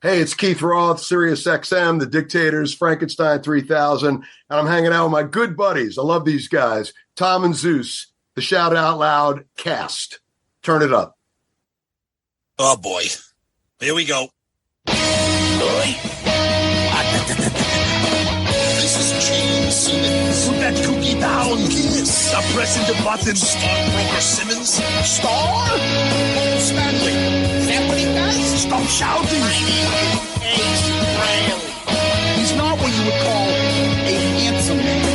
Hey, it's Keith Roth, Sirius XM, The Dictators, Frankenstein 3000, and I'm hanging out with my good buddies. I love these guys. Tom and Zeus, the Shout Out Loud cast. Turn it up. Oh, boy. Here we go. This is Gene Simmons. Put that cookie down. Yes. Stop pressing the button. Stockbroker Simmons. Star? Paul Stanley. Is that what he does? Stop shouting. My name is Ace Frehley. He's not what you would call a handsome man.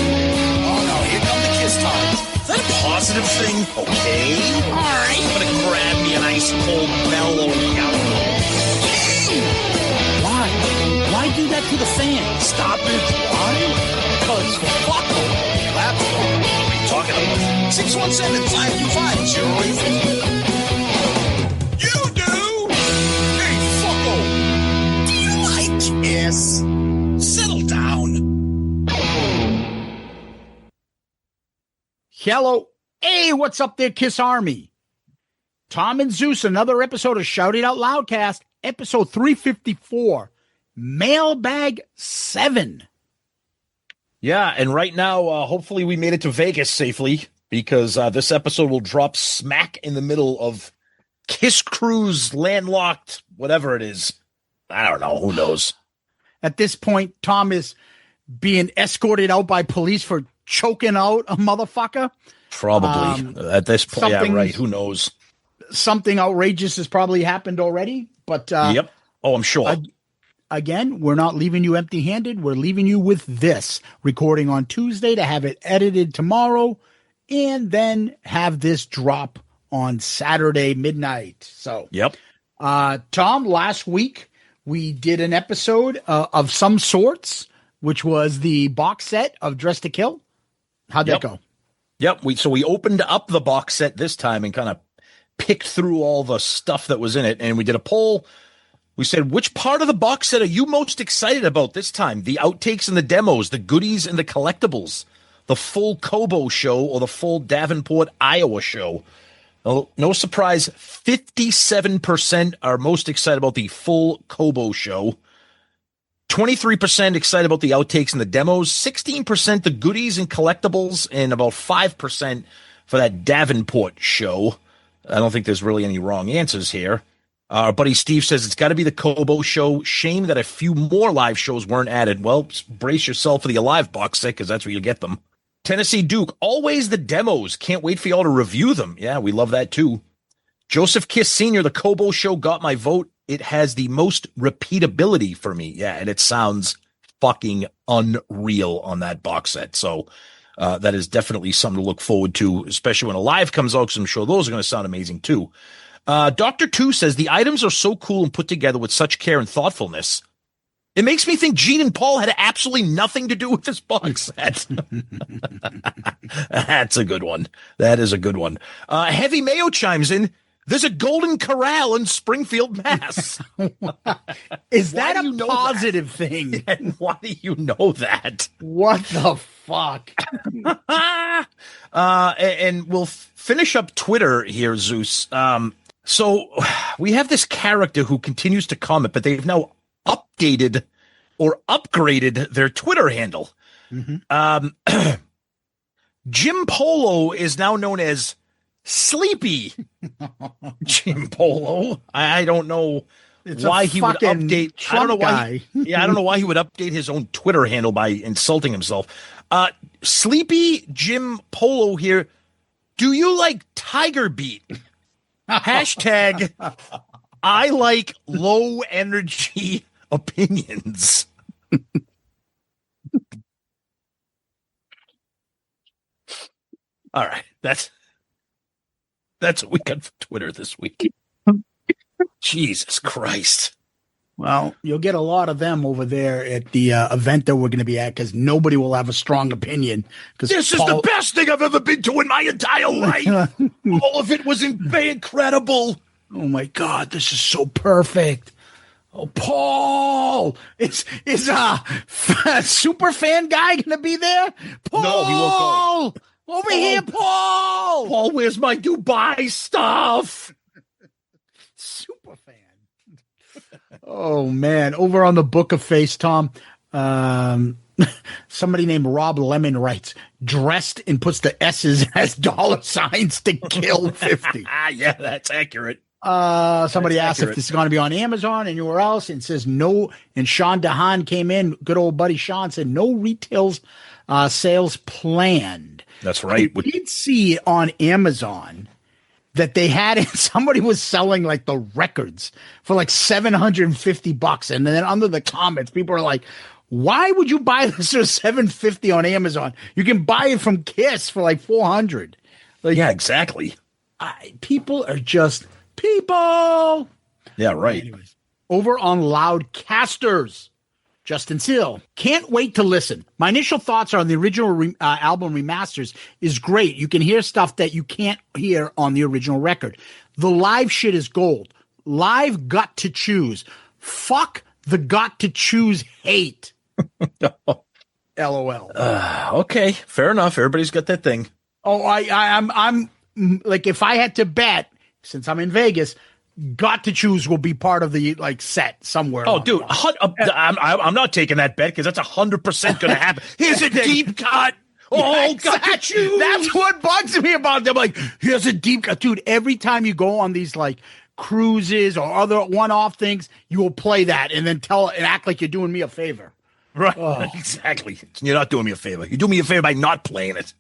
Oh, no. Here come the kiss times. Is that a positive thing? Okay. All right. I'm going to grab me an ice cold mellow yellow. Why? Why do that to the fan? Stop it. Why? Because fuck them. That's what I'm talking about. 617-525-0850. You do? Hey, fucko. Do you like kiss? Settle down. Hello. Hey, what's up there, Kiss Army? Tom and Zeus, another episode of Shout It Out Loudcast, episode 354, Mailbag VII. Yeah, and right now, hopefully we made it to Vegas safely because this episode will drop smack in the middle of Kiss Cruise, landlocked, whatever it is. I don't know. Who knows? At this point, Tom is being escorted out by police for choking out a motherfucker. Probably. At this point, yeah, right. Who knows? Something outrageous has probably happened already, but yep. Oh, I'm sure. Again, we're not leaving you empty-handed. We're leaving you with this, recording on Tuesday to have it edited tomorrow, and then have this drop on Saturday midnight. So, yep. Tom, last week we did an episode of some sorts, which was the box set of Dress to Kill. How'd that go? Yep. So we opened up the box set this time and kind of picked through all the stuff that was in it, and we did a poll. We said, which part of the box set are you most excited about this time? The outtakes and the demos, the goodies and the collectibles, the full Kobo show, or the full Davenport, Iowa show? No surprise, 57% are most excited about the full Kobo show. 23% excited about the outtakes and the demos, 16% the goodies and collectibles, and about 5% for that Davenport show. I don't think there's really any wrong answers here. Our buddy Steve says it's got to be the Kobo show. Shame that a few more live shows weren't added. Well, brace yourself for the Alive box set because that's where you get them. Tennessee Duke, always the demos. Can't wait for y'all to review them. Yeah, we love that too. Joseph Kiss Sr., the Kobo show got my vote. It has the most repeatability for me. Yeah, and it sounds fucking unreal on that box set. So that is definitely something to look forward to, especially when Alive comes out, because I'm sure those are going to sound amazing too. Dr. Two says the items are so cool and put together with such care and thoughtfulness. It makes me think Gene and Paul had absolutely nothing to do with this box set. That's a good one. That is a good one. Heavy Mayo chimes in. There's a Golden Corral in Springfield, Mass. Is that a positive thing? And why do you know that? What the fuck? And we'll finish up Twitter here, Zeus. So we have this character who continues to comment, but they've now updated or upgraded their Twitter handle. Mm-hmm. Jim Polo is now known as Sleepy Jim Polo. I don't know why he would update. I don't know why. I don't know why he would update his own Twitter handle by insulting himself. Sleepy Jim Polo here. Do you like Tiger Beat? Hashtag I like low energy opinions. All right. That's what we got for Twitter this week. Jesus Christ. Well, you'll get a lot of them over there at the event that we're going to be at because nobody will have a strong opinion. This is the best thing I've ever been to in my entire life. All of it was incredible. Oh, my God. This is so perfect. Oh, Paul. Is a super fan guy going to be there? Paul! No, he won't go. Over here, Paul! Paul, where's my Dubai stuff? Super fan. Oh man, over on the Book of Face, Tom, somebody named Rob Lemon writes, dressed and puts the S's as dollar signs to kill 50. Yeah, that's accurate. Somebody asked if this is going to be on Amazon, anywhere else, and says no. And Sean DeHaan came in, good old buddy Sean said no retail sales planned. That's right. I did see on Amazon that they had it. Somebody was selling like the records for like $750, and then under the comments, people are like, "Why would you buy this for $750 on Amazon? You can buy it from Kiss for like $400." Like, yeah, exactly. People are just people. Yeah, right. Anyways, over on Loudcasters, Justin Seal, can't wait to listen. My initial thoughts on the original album remasters is great. You can hear stuff that you can't hear on the original record. The live shit is gold. Live got to choose. Fuck the got to choose hate. LOL. Okay, fair enough. Everybody's got that thing. Oh, I'm like, if I had to bet, since I'm in Vegas, got to choose will be part of the like set somewhere. Oh, dude, I'm not taking that bet because that's 100% going to happen. Here's a deep cut. Oh, yeah, got to choose. That's what bugs me about them. Like, here's a deep cut, dude. Every time you go on these like cruises or other one-off things, you will play that and then act like you're doing me a favor. Right? Exactly. You're not doing me a favor. You do me a favor by not playing it.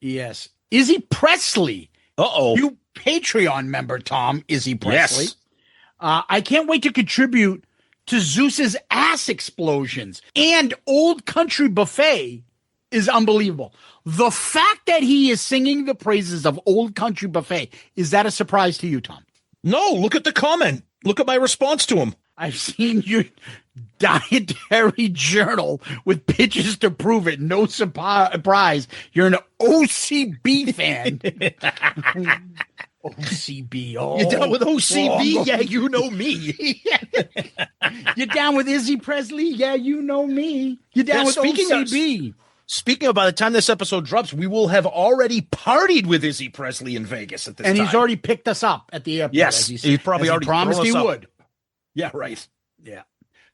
Yes. Izzy Presley. Uh-oh. You Patreon member, Tom, Izzy Presley. Yes. I can't wait to contribute to Zeus's ass explosions. And Old Country Buffet is unbelievable. The fact that he is singing the praises of Old Country Buffet, is that a surprise to you, Tom? No, look at the comment. Look at my response to him. I've seen your dietary journal with pictures to prove it. No surprise. You're an OCB fan. OCB. Oh, you're down with OCB? Oh, yeah, you know me. You're down with Izzy Presley? Yeah, you know me. You're down with OCB. Speaking of, by the time this episode drops, we will have already partied with Izzy Presley in Vegas at this time. And he's already picked us up at the airport. Yes, he probably already promised he would. Yeah, right. Yeah.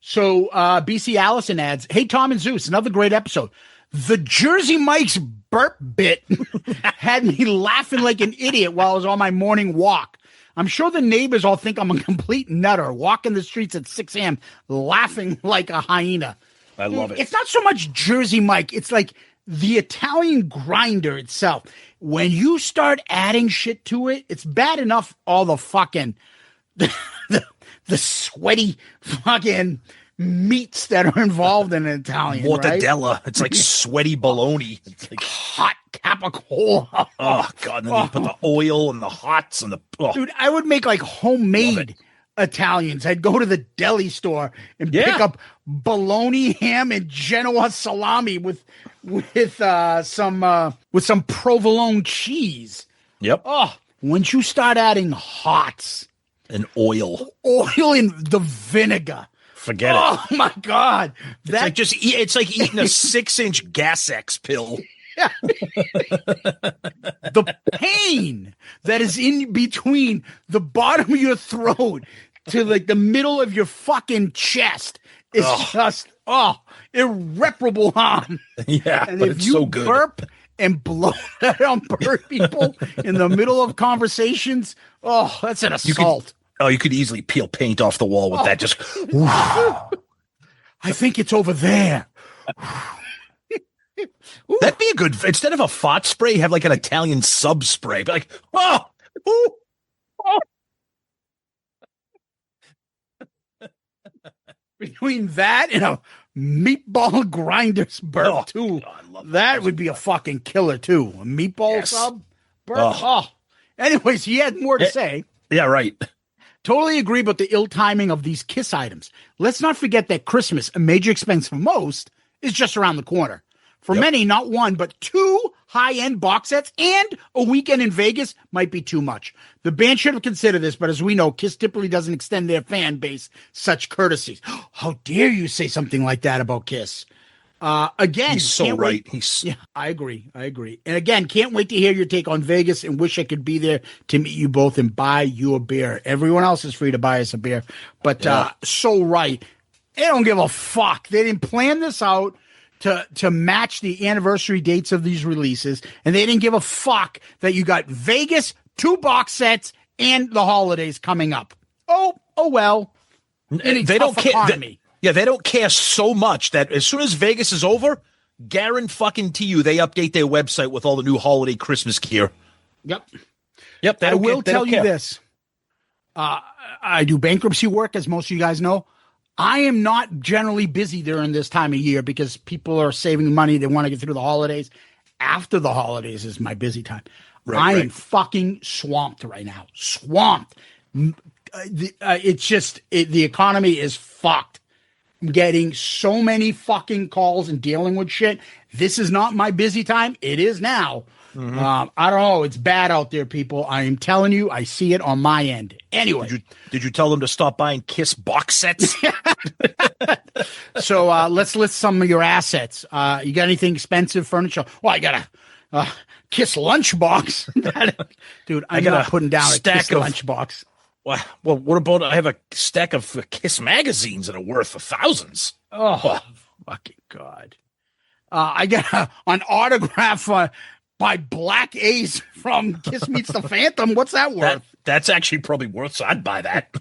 So BC Allison adds, hey, Tom and Zeus, another great episode. The Jersey Mike's burp bit had me laughing like an idiot while I was on my morning walk. I'm sure the neighbors all think I'm a complete nutter, walking the streets at 6 a.m., laughing like a hyena. I love it. It's not so much Jersey Mike. It's like the Italian grinder itself. When you start adding shit to it, it's bad enough all the fucking the sweaty fucking meats that are involved in an Italian, mortadella. Right? It's like sweaty bologna. It's like hot capicola. Oh god! And then you put the oil and the hots and the dude. I would make like homemade Italians. I'd go to the deli store and pick up bologna, ham, and Genoa salami with some provolone cheese. Yep. Oh, once you start adding hots and oil and the vinegar. Forget it. Oh my god! It's like eating a 6-inch Gas X pill. The pain that is in between the bottom of your throat to like the middle of your fucking chest is just irreparable harm. Yeah, and but if it's you so good. Burp and blow that on people in the middle of conversations, that's an assault. You could easily peel paint off the wall with that. Just, I think it's over there. That'd be a good. Instead of a fart spray, have like an Italian sub spray. Be like, Between that and a meatball grinder's burp too, that would be a fucking killer too. A meatball sub burp. Anyways, he had more to say. Yeah, right. Totally agree about the ill timing of these Kiss items. Let's not forget that Christmas, a major expense for most, is just around the corner. For many, not one, but 2 high-end box sets and a weekend in Vegas might be too much. The band should have considered this, but as we know, Kiss typically doesn't extend their fan base such courtesies. How dare you say something like that about Kiss? Again, He's so can't right. wait- Yeah, I agree. And again, can't wait to hear your take on Vegas and wish I could be there to meet you both and buy you a beer. Everyone else is free to buy us a beer. But so right. They don't give a fuck. They didn't plan this out to match the anniversary dates of these releases, and they didn't give a fuck that you got Vegas, 2 box sets, and the holidays coming up. Oh well. They don't care. They don't care so much that as soon as Vegas is over, guarantee you they update their website with all the new holiday Christmas gear. Yep. I will tell you this. I do bankruptcy work, as most of you guys know. I am not generally busy during this time of year because people are saving money. They want to get through the holidays. After the holidays is my busy time. I am fucking swamped right now. Swamped. It's just the economy is fucked. I'm getting so many fucking calls and dealing with shit. This is not my busy time. It is now. Mm-hmm. I don't know. It's bad out there, people. I am telling you, I see it on my end. Anyway. Did you tell them to stop buying Kiss box sets? So let's list some of your assets. You got anything expensive furniture? Well, I got a Kiss lunchbox. Dude, I'm not putting down a Kiss lunchbox. Well, what about I have a stack of Kiss magazines that are worth thousands. Oh, fucking God. I got an autograph by Black Ace from Kiss Meets the Phantom. What's that worth? That's actually probably worth, so I'd buy that.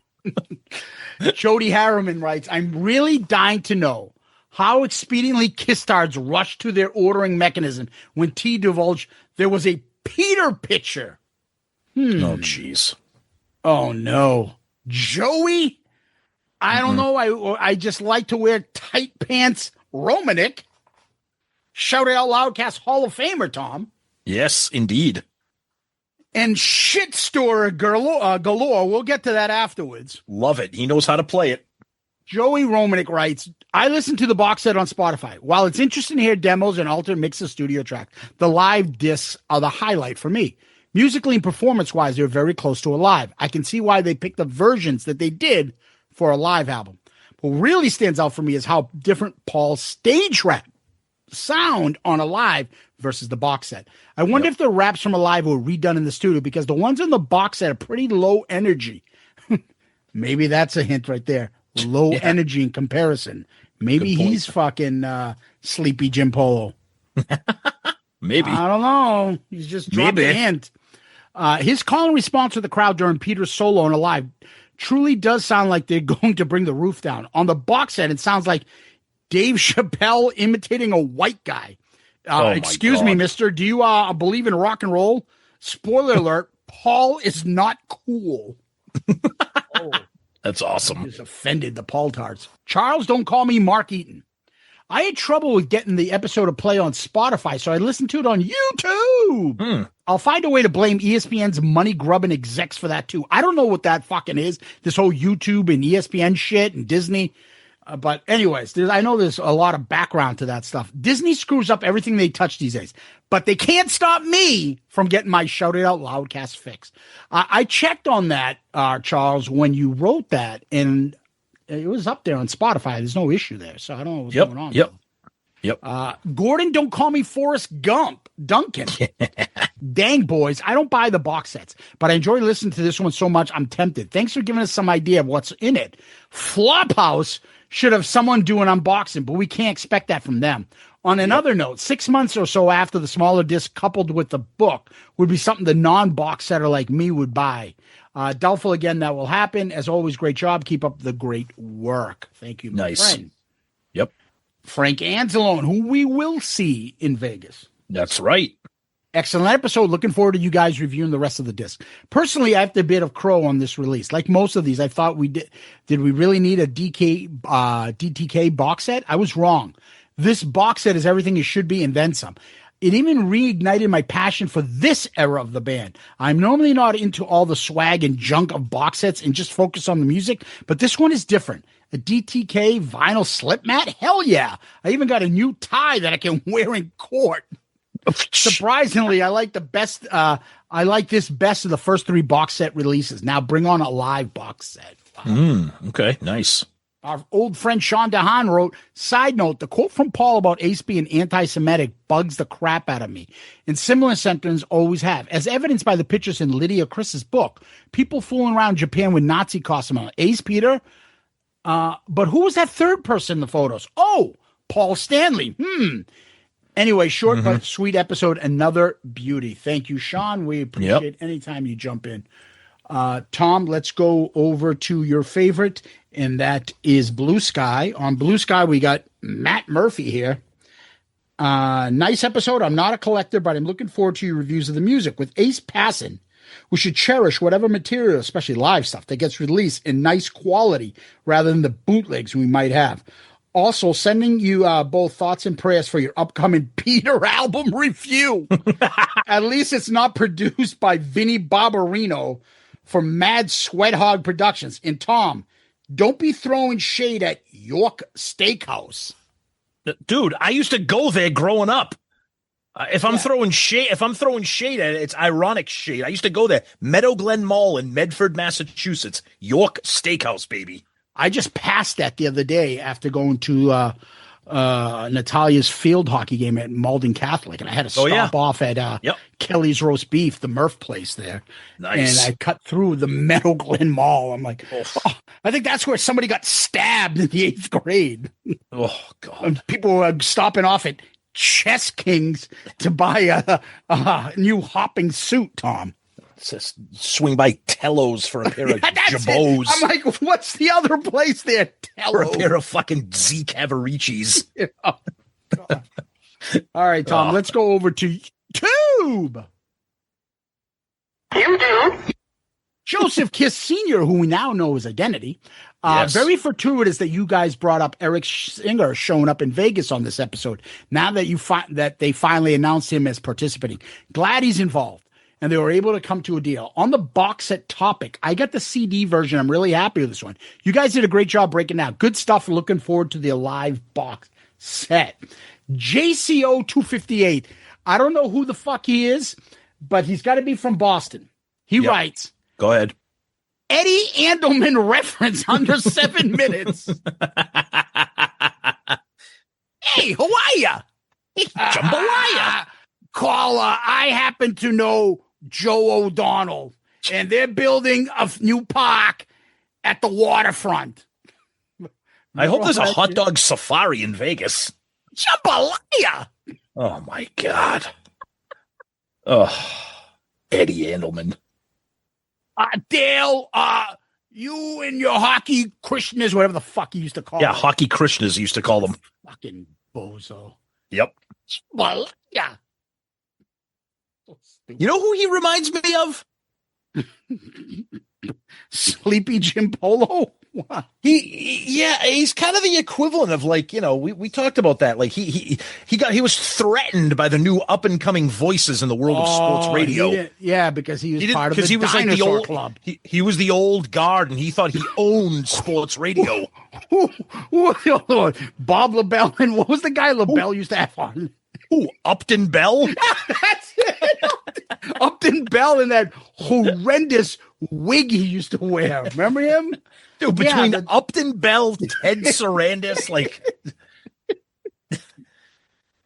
Jody Harriman writes, I'm really dying to know how expediently Kiss stars rushed to their ordering mechanism when T divulged there was a Peter picture. Oh, jeez. Oh, no. Joey? I don't know. I just like to wear tight pants. Romanik. Shout out Loudcast Hall of Famer, Tom. Yes, indeed. And shit store galore. We'll get to that afterwards. Love it. He knows how to play it. Joey Romanik writes, I listened to the box set on Spotify. While it's interesting to hear demos and alternate mix of studio tracks, the live discs are the highlight for me. Musically and performance-wise, they're very close to a live. I can see why they picked the versions that they did for a live album. What really stands out for me is how different Paul's stage rap sound on a live versus the box set. I wonder if the raps from a live were redone in the studio because the ones in the box set are pretty low energy. Maybe that's a hint right there. Low energy in comparison. Maybe he's fucking Sleepy Jim Polo. Maybe. I don't know. He's just dropped a hint. His call and response to the crowd during Peter's solo on a live truly does sound like they're going to bring the roof down. On the box set, it sounds like Dave Chappelle imitating a white guy. Excuse me, mister. Do you believe in rock and roll? Spoiler alert, Paul is not cool. That's awesome. Just offended the Paul Tarts. Charles, don't call me Mark Eaton. I had trouble with getting the episode to play on Spotify, so I listened to it on YouTube. I'll find a way to blame ESPN's money-grubbing execs for that, too. I don't know what that fucking is, this whole YouTube and ESPN shit and Disney. But anyways, I know there's a lot of background to that stuff. Disney screws up everything they touch these days, but they can't stop me from getting my Shout It Out Loudcast fix. I checked on that, Charles, when you wrote that, and it was up there on Spotify. There's no issue there, so I don't know what's going on. Yep. Gordon, don't call me Forrest Gump. Duncan. Dang, boys, I don't buy the box sets, but I enjoy listening to this one so much I'm tempted. Thanks for giving us some idea of what's in it. Flophouse should have someone do an unboxing, but we can't expect that from them. On another note, 6 months or so after the smaller disc coupled with the book would be something the non-box setter like me would buy. Doubtful again that will happen. As always, great job. Keep up the great work. Thank you, my friend. Yep. Frank Anzalone, who we will see in Vegas. That's right. Excellent episode. Looking forward to you guys reviewing the rest of the disc. Personally, I have to bit of crow on this release. Like most of these, I thought we did. Did we really need a DTK box set? I was wrong. This box set is everything it should be and then some. It even reignited my passion for this era of the band. I'm normally not into all the swag and junk of box sets and just focus on the music, but this one is different. A DTK vinyl slip mat? Hell yeah. I even got a new tie that I can wear in court. Surprisingly, I like this best of the first 3 box set releases. Now bring on a live box set. Wow. Okay, nice. Our old friend Sean DeHaan wrote, side note, the quote from Paul about Ace being anti-Semitic bugs the crap out of me. And similar sentiments always have. As evidenced by the pictures in Lydia Chris's book, people fooling around Japan with Nazi costume on. Ace Peter? But who was that third person in the photos? Oh, Paul Stanley. Anyway, short but sweet episode. Another beauty. Thank you, Sean. We appreciate anytime you jump in. Tom, let's go over to your favorite, and that is Blue Sky. On Blue Sky, we got Matt Murphy here. Nice episode. I'm not a collector, but I'm looking forward to your reviews of the music. With Ace passing, we should cherish whatever material, especially live stuff, that gets released in nice quality rather than the bootlegs we might have. Also, sending you both thoughts and prayers for your upcoming Peter album review. At least it's not produced by Vinnie Barbarino for Mad Sweat Hog Productions. And Tom, don't be throwing shade at York Steakhouse. Dude, I used to go there growing up. If I'm throwing shade at it, it's ironic shade. I used to go there. Meadow Glen Mall in Medford, Massachusetts. York Steakhouse, baby. I just passed that the other day after going to Natalia's field hockey game at Malden Catholic, and I had to stop off at Kelly's Roast Beef, the Murph place there. Nice. And I cut through the Meadow Glen Mall. I'm like, I think that's where somebody got stabbed in the 8th grade. Oh, God. And people were stopping off at Chess Kings to buy a new hopping suit, Tom. Just swing by Tello's for a pair of Jabots. I'm like, what's the other place there? Tello. For a pair of fucking Z Cavaricis. All right, Tom, let's go over to YouTube. Joseph Kiss Sr., who we now know his identity. Very fortuitous that you guys brought up Eric Singer showing up in Vegas on this episode. Now that that they finally announced him as participating. Glad he's involved. And they were able to come to a deal. On the box set topic, I got the CD version. I'm really happy with this one. You guys did a great job breaking down. Good stuff. Looking forward to the live box set. JCO 258. I don't know who the fuck he is, but he's got to be from Boston. He writes. Go ahead. Eddie Andelman reference under 7 minutes. Hey, how are ya? Jambalaya. Caller, I happen to know Joe O'Donnell, and they're building a new park at the waterfront. I hope there's a hot dog safari in Vegas. Jambalaya! Oh, my God. Oh, Eddie Andelman. Dale, you and your hockey Krishnas, whatever the fuck you used to call them. Yeah, hockey Krishnas used to call them. Fucking bozo. Yep. Jambalaya. You know who he reminds me of? Sleepy Jim Polo. He's kind of the equivalent of, like, you know, we talked about that. Like he was threatened by the new up and coming voices in the world of sports radio. Because he was part of the Dinosaur Club. He was the old guard, and he thought he owned sports radio. Bob LaBelle, and what was the guy LaBelle used to have on? Ooh, Upton Bell? That's it. Upton Bell in that horrendous wig he used to wear. Remember him? Dude, between Upton Bell, Ted Sarandis, like...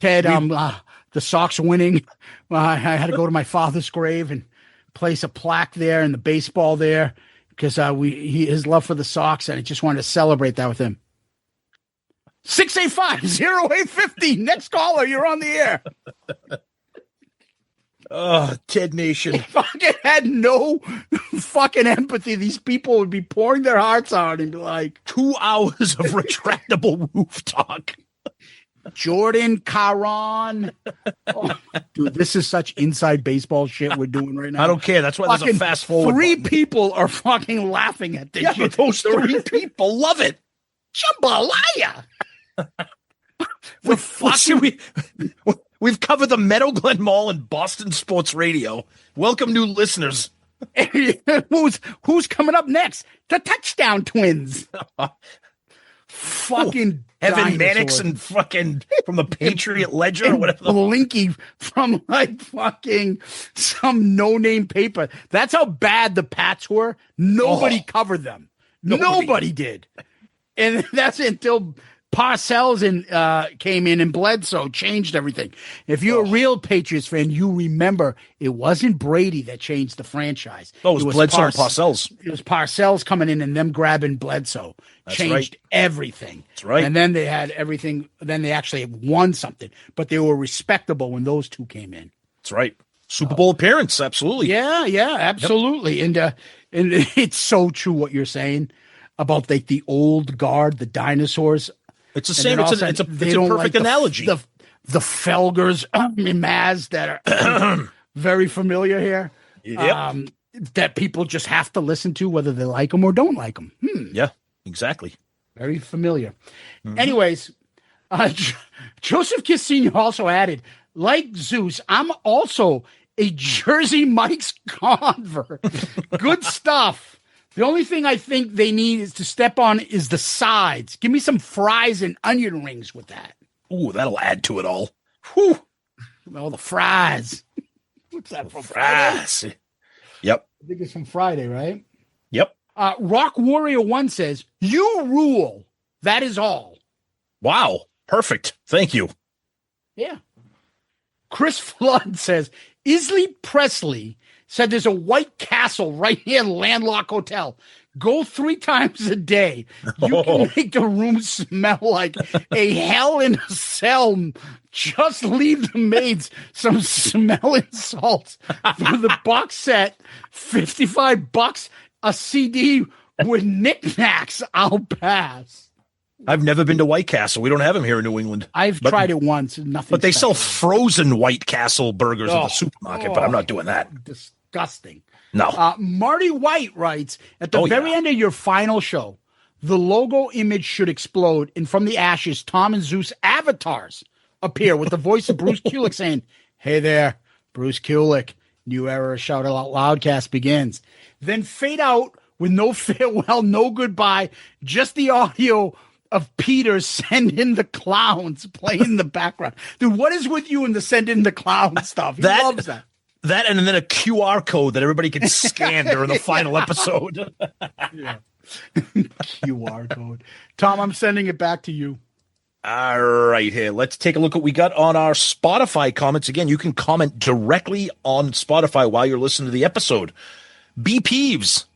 Ted, the Sox winning. I had to go to my father's grave and place a plaque there and the baseball there because his love for the Sox, and I just wanted to celebrate that with him. 685-0850. Next caller, you're on the air. Oh, Ted Nation. If I had no fucking empathy, these people would be pouring their hearts out and be like, 2 hours of retractable roof talk. Jordan Caron. Oh, dude, this is such inside baseball shit we're doing right now. I don't care. That's why there's a fast forward. 3 people are fucking laughing at this. Yeah, but those 3 people love it. Jambalaya. We've covered the Meadow Glen Mall and Boston Sports Radio. Welcome, new listeners. Who's coming up next? The Touchdown Twins. Fucking Evan Mannix and fucking from the Patriot Ledger or whatever. Blinky from like fucking some no-name paper. That's how bad the Pats were. Nobody covered them. Nobody did. And that's until Parcells came in and Bledsoe changed everything. If you're a real Patriots fan, you remember it wasn't Brady that changed the franchise. Oh, it was Bledsoe and Parcells. It was Parcells coming in and them grabbing Bledsoe. Changed everything. That's right. And then they had everything. Then they actually won something. But they were respectable when those two came in. That's right. Super Bowl appearance. Absolutely. Yeah, absolutely. Yep. And it's so true what you're saying about like the old guard, the dinosaurs. It's the same. It's a perfect analogy. The Felgers and Maz that are very familiar here. Yep. That people just have to listen to whether they like them or don't like them. Yeah, exactly. Very familiar. Anyways, Joseph Kiss Sr. also added, like Zeus, I'm also a Jersey Mike's convert. Good stuff. The only thing I think they need is to step on is the sides. Give me some fries and onion rings with that. Ooh, that'll add to it all. Whew. All the fries. What's that from? Fries. Yep. I think it's from Friday, right? Yep. Rock Warrior 1 says, you rule. That is all. Wow. Perfect. Thank you. Yeah. Chris Flood says, Isley Presley said there's a White Castle right near the Landlocked Hotel. Go 3 times a day. You can make the room smell like a hell in a cell. Just leave the maids some smelling salts for the box set. $55 a CD with knickknacks. I'll pass. I've never been to White Castle. We don't have them here in New England. I've tried it once. Nothing. But they special. sell frozen White Castle burgers at the supermarket, but I'm not doing that. Disgusting. No. Marty White writes, at the very end of your final show, the logo image should explode, and from the ashes, Tom and Zeus avatars appear with the voice of Bruce Kulick saying, hey there, Bruce Kulick, new era of Shout Out Loudcast begins. Then fade out with no farewell, no goodbye, just the audio of Peter Send in the Clowns playing in the background. Dude, what is with you and the Send in the Clown stuff? He loves that. That and then a QR code that everybody can scan during the final episode. Yeah. QR code. Tom, I'm sending it back to you. All right, here. Let's take a look at what we got on our Spotify comments. Again, you can comment directly on Spotify while you're listening to the episode. B. Peeves.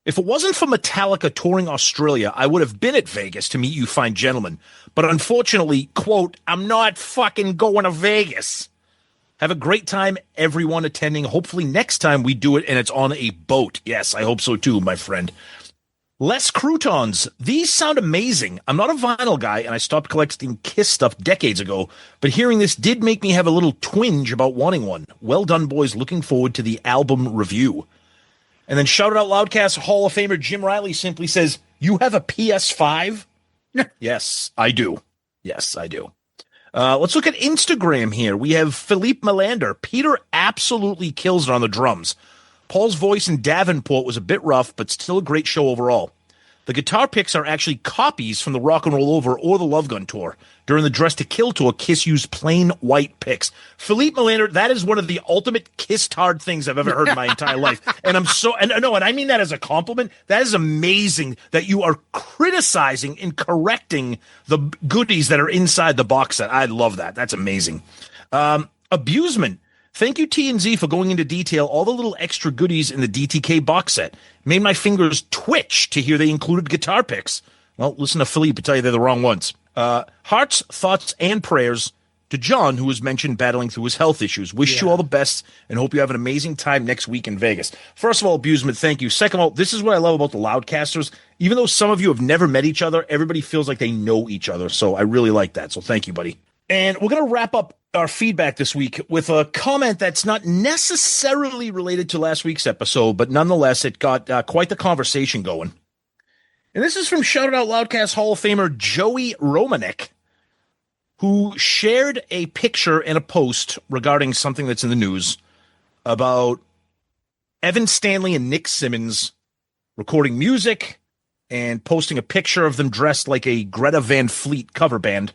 If it wasn't for Metallica touring Australia, I would have been at Vegas to meet you fine gentlemen. But unfortunately, quote, I'm not fucking going to Vegas. Have a great time, everyone attending. Hopefully next time we do it and it's on a boat. Yes, I hope so too, my friend. Les Croutons. These sound amazing. I'm not a vinyl guy, and I stopped collecting Kiss stuff decades ago, but hearing this did make me have a little twinge about wanting one. Well done, boys. Looking forward to the album review. And then Shout Out Loudcast Hall of Famer Jim Riley simply says, you have a PS5? Yes, I do. Yes, I do. Let's look at Instagram here. We have Philippe Melander. Peter absolutely kills it on the drums. Paul's voice in Davenport was a bit rough, but still a great show overall. The guitar picks are actually copies from the Rock and Roll Over or the Love Gun tour. During the Dress to Kill tour, Kiss used plain white picks. Philippe Melander, that is one of the ultimate kiss-tard things I've ever heard in my entire life. And and I mean that as a compliment. That is amazing that you are criticizing and correcting the goodies that are inside the box set. I love that. That's amazing. Abusement. Thank you, T&Z, for going into detail all the little extra goodies in the DTK box set. Made my fingers twitch to hear they included guitar picks. Well, listen to Philippe tell you they're the wrong ones. Hearts, thoughts, and prayers to John, who was mentioned battling through his health issues. Wish you all the best and hope you have an amazing time next week in Vegas. First of all, Abusement, thank you. Second of all, this is what I love about the Loudcasters. Even though some of you have never met each other, everybody feels like they know each other. So I really like that. So thank you, buddy. And we're going to wrap up our feedback this week with a comment that's not necessarily related to last week's episode, but nonetheless, it got quite the conversation going. And this is from Shout Out Loudcast Hall of Famer Joey Romanek, who shared a picture and a post regarding something that's in the news about Evan Stanley and Nick Simmons recording music and posting a picture of them dressed like a Greta Van Fleet cover band.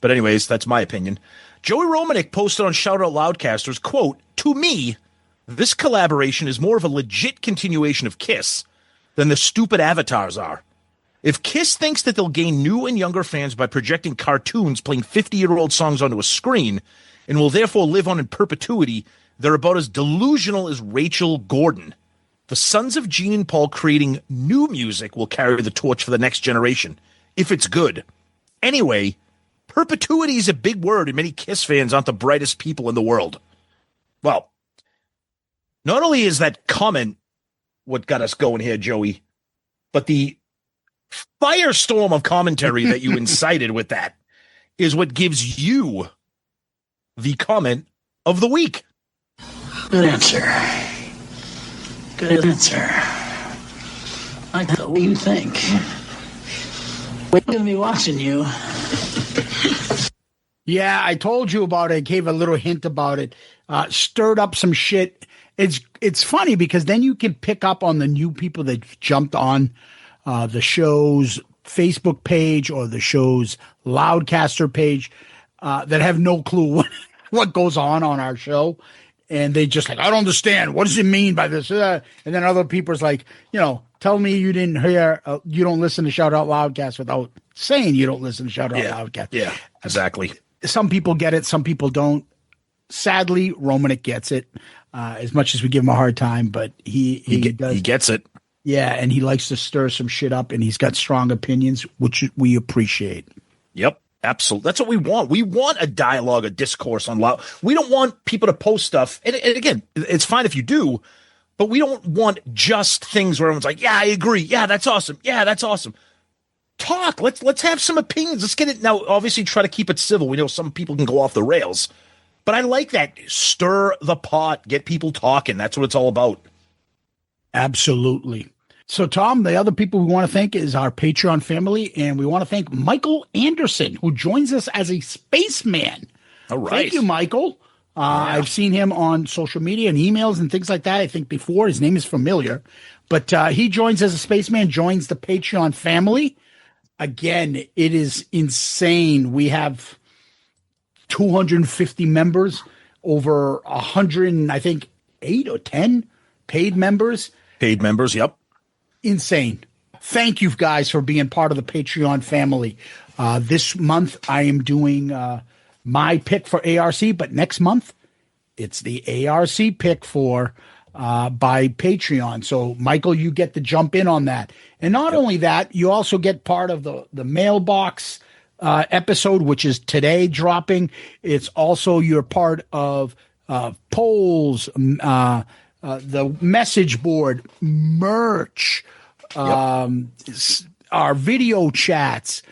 But anyways, that's my opinion. Joey Romanek posted on Shout Out Loudcasters, quote, to me, this collaboration is more of a legit continuation of Kiss than the stupid avatars are. If Kiss thinks that they'll gain new and younger fans by projecting cartoons playing 50-year-old songs onto a screen and will therefore live on in perpetuity, they're about as delusional as Rachel Gordon. The sons of Gene and Paul creating new music will carry the torch for the next generation, if it's good. Anyway, perpetuity is a big word, and many Kiss fans aren't the brightest people in the world. Well, not only is that comment what got us going here, Joey, but the firestorm of commentary that you incited with that is what gives you the comment of the week. Good answer. Good answer. I thought, what do you think? We're going to be watching you. Yeah, I told you about it. Gave a little hint about it. Stirred up some shit. It's funny because then you can pick up on the new people that jumped on the show's Facebook page or the show's Loudcaster page that have no clue what goes on our show. And they just like, I don't understand. What does it mean by this? And then other people's like, tell me you didn't hear, you don't listen to Shout Out Loudcast without saying you don't listen to Shout Out Loudcast. Yeah, exactly. Some people get it. Some people don't. Sadly, Romanik gets it as much as we give him a hard time, but he gets it. Yeah, and he likes to stir some shit up, and he's got strong opinions, which we appreciate. Yep. Absolutely. That's what we want. We want a dialogue, a discourse on Loud. We don't want people to post stuff. And again, it's fine if you do, but we don't want just things where everyone's like, yeah, I agree. Yeah, that's awesome. Yeah, that's awesome. Talk. Let's have some opinions. Let's get it. Now, obviously, try to keep it civil. We know some people can go off the rails, but I like that. Stir the pot. Get people talking. That's what it's all about. Absolutely. So, Tom, the other people we want to thank is our Patreon family, and we want to thank Michael Anderson, who joins us as a spaceman. All right. Thank you, Michael. I've seen him on social media and emails and things like that. I think before his name is familiar, but he joins as a spaceman, joins the Patreon family. Again, it is insane. We have 250 members, over 100, I think 8 or 10 paid members. Paid members, yep. Insane. Thank you guys for being part of the Patreon family. This month I am doing my pick for ARC, but next month it's the ARC pick for by Patreon. So Michael, you get to jump in on that. And not only that, you also get part of the mailbox episode, which is today dropping. It's also you're part of polls, the message board, merch, our video chats,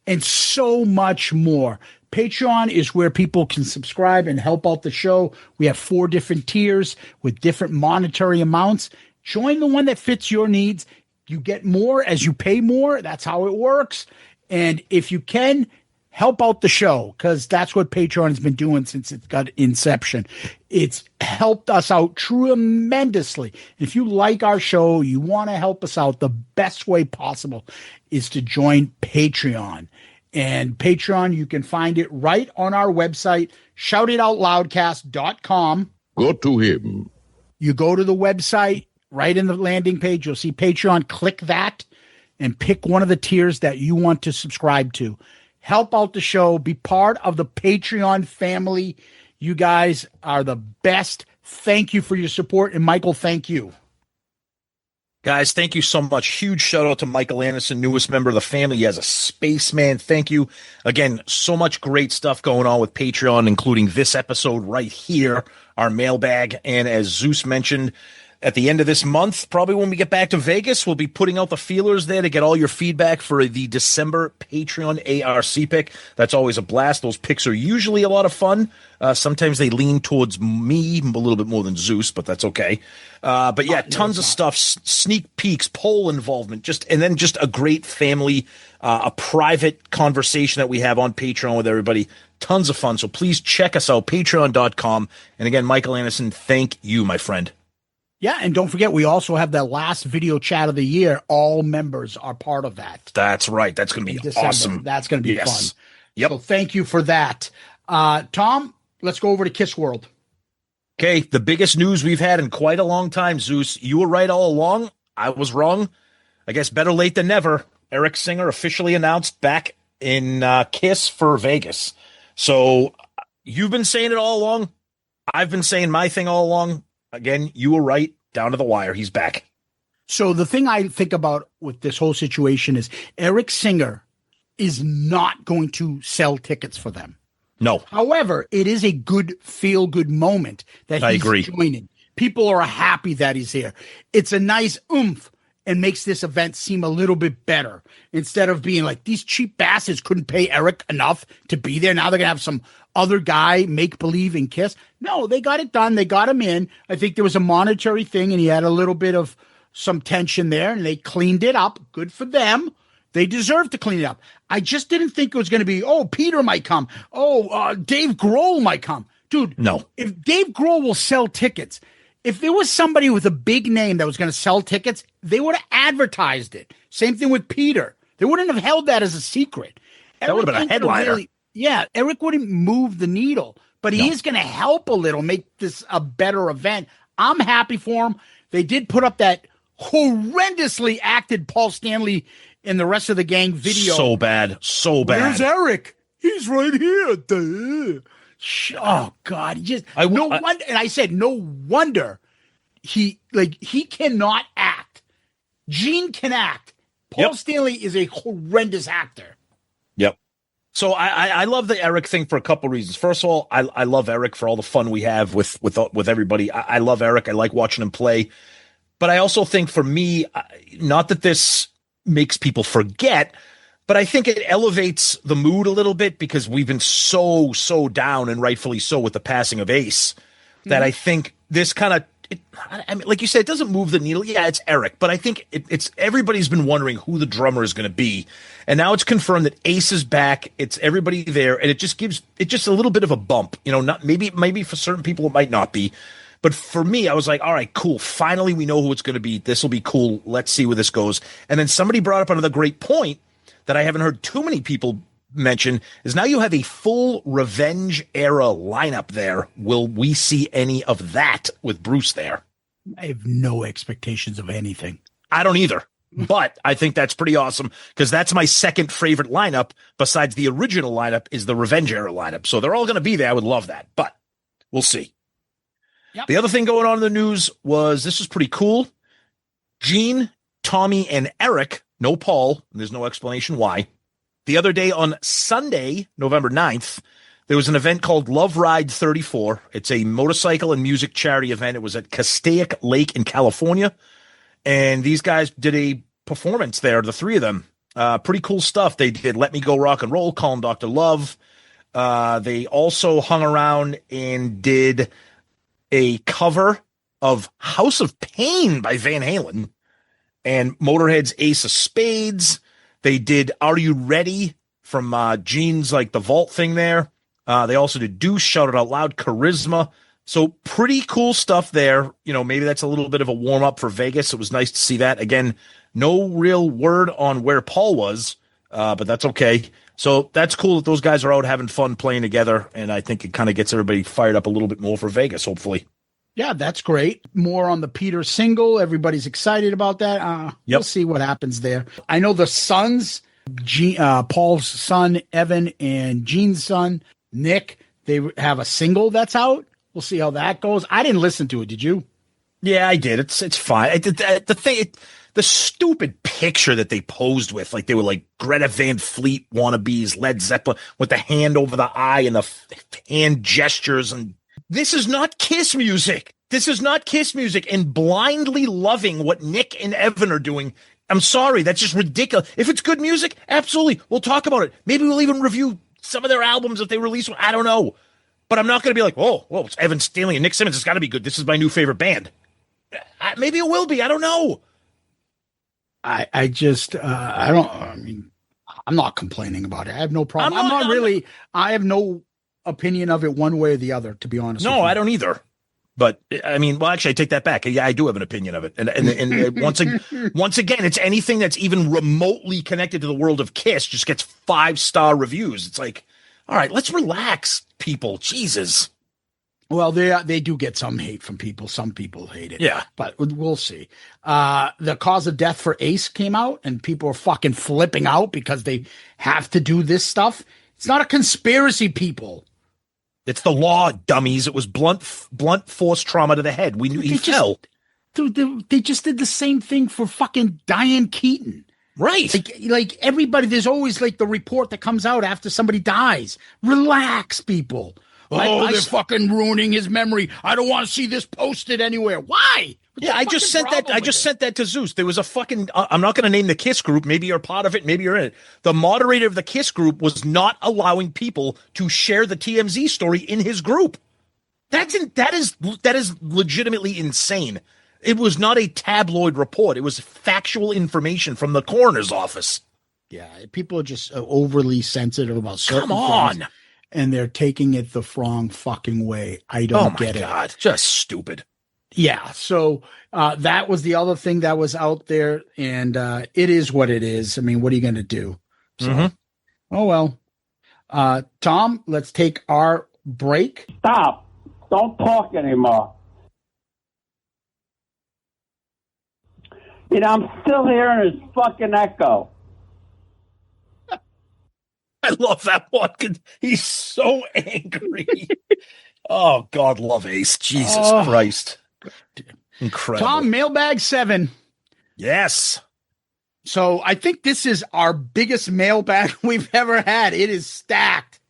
and so much more. Patreon is where people can subscribe and help out the show. We have 4 different tiers with different monetary amounts. Join the one that fits your needs. You get more as you pay more. That's how it works. And if you can, help out the show, because that's what Patreon has been doing since it got inception. It's helped us out tremendously. If you like our show, you want to help us out, the best way possible is to join Patreon. And Patreon, you can find it right on our website, shoutitoutloudcast.com. Go to him. You go to the website, right in the landing page, you'll see Patreon. Click that and pick one of the tiers that you want to subscribe to. Help out the show. Be part of the Patreon family. You guys are the best. Thank you for your support. And Michael, thank you. Guys, thank you so much. Huge shout out to Michael Anderson, newest member of the family as a spaceman. Thank you. Again, so much great stuff going on with Patreon, including this episode right here, our mailbag. And as Zeus mentioned, at the end of this month, probably when we get back to Vegas, we'll be putting out the feelers there to get all your feedback for the December Patreon ARC pick. That's always a blast. Those picks are usually a lot of fun. Sometimes they lean towards me a little bit more than Zeus, but that's okay. But yeah, tons of stuff, sneak peeks, poll involvement, and then just a great family, a private conversation that we have on Patreon with everybody. Tons of fun. So please check us out, patreon.com. And again, Michael Anderson, thank you, my friend. Yeah, and don't forget, we also have that last video chat of the year. All members are part of that. That's right. That's going to be awesome. That's going to be fun. Yep. So thank you for that. Tom, let's go over to Kiss World. Okay, the biggest news we've had in quite a long time, Zeus. You were right all along. I was wrong. I guess better late than never. Eric Singer officially announced back in Kiss for Vegas. So you've been saying it all along. I've been saying my thing all along. Again, you were right. Down to the wire. He's back. So the thing I think about with this whole situation is Eric Singer is not going to sell tickets for them. No. However, it is a good feel-good moment that I he's agree. joining. People are happy that he's here. It's a nice oomph and makes this event seem a little bit better instead of being like these cheap bastards couldn't pay Eric enough to be there. Now they're going to have some other guy make believe in Kiss. No, they got it done. They got him in. I think there was a monetary thing and he had a little bit of some tension there and they cleaned it up. Good for them. They deserve to clean it up. I just didn't think it was going to be, oh, Peter might come. Oh, Dave Grohl might come. Dude, no. If Dave Grohl will sell tickets, if there was somebody with a big name that was going to sell tickets, they would have advertised it. Same thing with Peter. They wouldn't have held that as a secret. That would have been a headliner. Eric wouldn't move the needle, but he is going to help a little, make this a better event. I'm happy for him. They did put up that horrendously acted Paul Stanley and the rest of the gang video. So bad. So bad. Where's Eric? He's right here. Duh. Oh God! Wonder, and I said no wonder he cannot act. Gene can act. Paul Stanley is a horrendous actor. Yep. So I love the Eric thing for a couple reasons. First of all, I love Eric for all the fun we have with everybody. I love Eric. I like watching him play. But I also think for me, not that this makes people forget, but I think it elevates the mood a little bit because we've been so down, and rightfully so, with the passing of Ace, that I think this kind of, I mean, like you said, it doesn't move the needle. Yeah, it's Eric, but I think it's everybody's been wondering who the drummer is going to be, and now it's confirmed that Ace is back. It's everybody there, and it just gives it just a little bit of a bump. You know, not maybe for certain people it might not be. But for me, I was like, all right, cool. Finally, we know who it's going to be. This will be cool. Let's see where this goes. And then somebody brought up another great point that I haven't heard too many people mention is now you have a full Revenge era lineup there. Will we see any of that with Bruce there? I have no expectations of anything. I don't either. But I think that's pretty awesome because that's my second favorite lineup besides the original lineup is the Revenge era lineup. So they're all going to be there. I would love that. But we'll see. Yep. The other thing going on in the news was this was pretty cool. Gene, Tommy, and Eric, no Paul, and there's no explanation why. The other day on Sunday, November 9th, there was an event called Love Ride 34. It's a motorcycle and music charity event. It was at Castaic Lake in California. And these guys did a performance there, the three of them. Pretty cool stuff. They did Let Me Go Rock and Roll, Call 'Em Dr. Love. They also hung around and did a cover of House of Pain by Van Halen and Motorhead's Ace of Spades. They did Are You Ready from Gene's like the vault thing there. They also did Deuce, Shout It Out Loud, Charisma. So pretty cool stuff there. You know, maybe that's a little bit of a warm up for Vegas. It was nice to see that. Again, no real word on where Paul was, but that's okay. So that's cool that those guys are out having fun playing together, and I think it kind of gets everybody fired up a little bit more for Vegas, hopefully. Yeah, that's great. More on the Peter single. Everybody's excited about that. We'll see what happens there. I know the sons, Paul's son, Evan, and Gene's son, Nick, they have a single that's out. We'll see how that goes. I didn't listen to it. Did you? Yeah, I did. It's fine. The stupid picture that they posed with, like they were like Greta Van Fleet wannabes, Led Zeppelin with the hand over the eye and the hand gestures. And this is not Kiss music. This is not Kiss music. And blindly loving what Nick and Evan are doing. I'm sorry. That's just ridiculous. If it's good music, absolutely. We'll talk about it. Maybe we'll even review some of their albums if they release one. I don't know. But I'm not going to be like, oh, well, it's Evan Stanley and Nick Simmons. It's got to be good. This is my new favorite band. Maybe it will be. I don't know. I'm not complaining about it. I have no problem. I have no opinion of it one way or the other, to be honest. No, I don't either. But I mean, well, actually, I take that back. Yeah, I do have an opinion of it. And once again, it's anything that's even remotely connected to the world of Kiss just gets 5-star reviews. It's like, all right, let's relax, people. Jesus. Well, they do get some hate from people. Some people hate it. Yeah. But we'll see. The cause of death for Ace came out, and people are fucking flipping out because they have to do this stuff. It's not a conspiracy, people. It's the law, dummies. It was blunt force trauma to the head. We knew he fell. Dude, they just did the same thing for fucking Diane Keaton. Right. Like everybody, there's always like the report that comes out after somebody dies. Relax, people. They're fucking ruining his memory. I don't want to see this posted anywhere. Why? I just sent that to Zeus. There was a fucking, I'm not going to name the KISS group. Maybe you're part of it. Maybe you're in it. The moderator of the KISS group was not allowing people to share the TMZ story in his group. That is legitimately insane. It was not a tabloid report. It was factual information from the coroner's office. Yeah, people are just overly sensitive about certain Come on. things, and they're taking it the wrong fucking way. I don't get it. Oh, my God. Just stupid. Yeah, so that was the other thing that was out there, and it is what it is. I mean, what are you going to do? So, Oh, well. Tom, let's take our break. Stop. Don't talk anymore. You know, I'm still hearing his fucking echo. I love that one. He's so angry. Oh, God love Ace. Jesus Christ. Incredible. Tom, Mailbag VII. Yes. So I think this is our biggest mailbag we've ever had. It is stacked.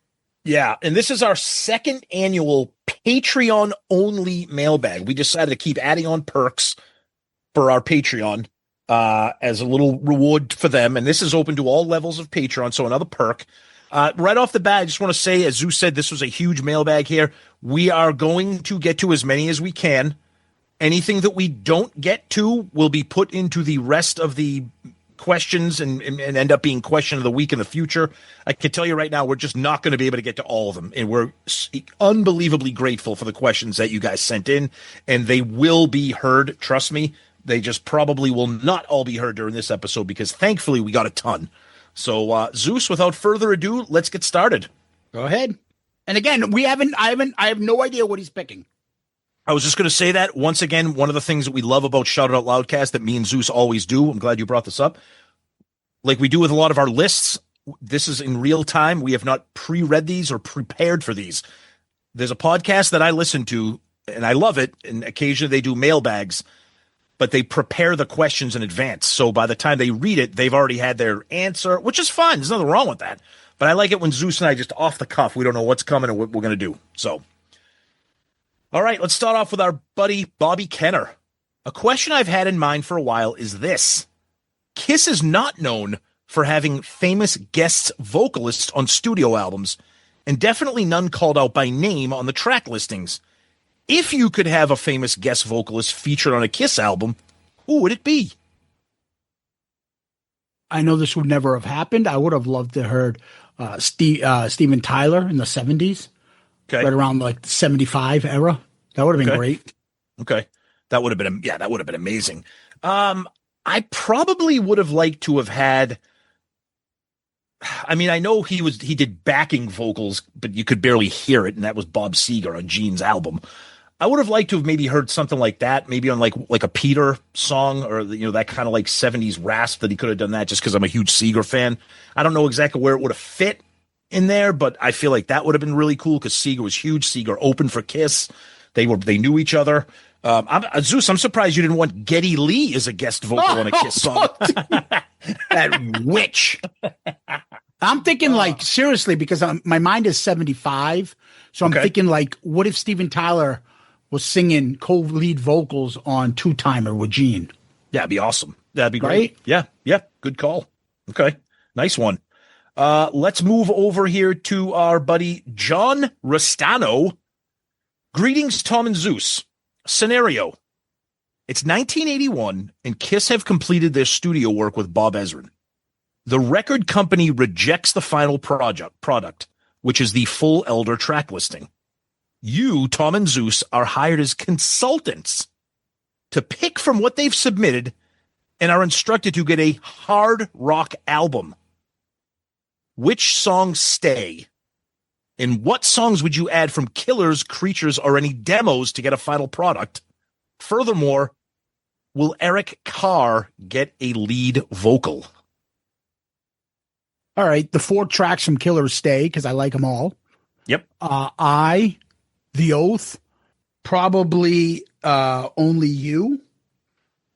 Yeah, and this is our second annual Patreon-only mailbag. We decided to keep adding on perks for our Patreon as a little reward for them, and this is open to all levels of Patreon, so another perk. Right off the bat, I just want to say, as Zeus said, this was a huge mailbag here. We are going to get to as many as we can. Anything that we don't get to will be put into the rest of the questions and end up being question of the week in the future. I can tell you right now, we're just not going to be able to get to all of them. And we're unbelievably grateful for the questions that you guys sent in, and they will be heard. Trust me. They just probably will not all be heard during this episode because thankfully we got a ton. So Zeus, without further ado, let's get started. Go ahead. And again, I have no idea what he's picking. I was just going to say that once again, one of the things that we love about Shout It Out Loudcast that me and Zeus always do. I'm glad you brought this up. Like we do with a lot of our lists, this is in real time. We have not pre-read these or prepared for these. There's a podcast that I listen to and I love it. And occasionally they do mailbags, but they prepare the questions in advance. So by the time they read it, they've already had their answer, which is fine. There's nothing wrong with that. But I like it when Zeus and I just off the cuff, we don't know what's coming and what we're going to do. So, all right, let's start off with our buddy Bobby Kenner. A question I've had in mind for a while is this. KISS is not known for having famous guest vocalists on studio albums, and definitely none called out by name on the track listings. If you could have a famous guest vocalist featured on a KISS album, who would it be? I know this would never have happened. I would have loved to have heard Steven Tyler in the 70s. Okay. Right around like the 75 era. That would have been great. Okay. That would have been amazing. I probably would have liked to have had, I mean, I know he did backing vocals, but you could barely hear it, and that was Bob Seger on Gene's album. I would have liked to have maybe heard something like that, maybe on like a Peter song, or that kind of like 70s rasp that he could have done that, just because I'm a huge Seger fan. I don't know exactly where it would have fit in there, but I feel like that would have been really cool because Seger was huge. Seger opened for KISS. They knew each other. Zeus, I'm surprised you didn't want Geddy Lee as a guest vocal on a KISS song. That witch. I'm thinking like seriously, because my mind is 75. So I'm thinking like, what if Steven Tyler was singing co-lead vocals on Two Timer with Gene? Yeah, that'd be awesome. That'd be great. Right? Yeah. Good call. Okay. Nice one. Let's move over here to our buddy John Restano. Greetings, Tom and Zeus. Scenario. It's 1981, and KISS have completed their studio work with Bob Ezrin. The record company rejects the final product, which is the full Elder track listing. You, Tom and Zeus, are hired as consultants to pick from what they've submitted and are instructed to get a hard rock album. Which songs stay? And what songs would you add from Killers, Creatures, or any demos to get a final product? Furthermore, will Eric Carr get a lead vocal? All right, the 4 tracks from Killers stay because I like them all. Yep. The Oath, probably Only You,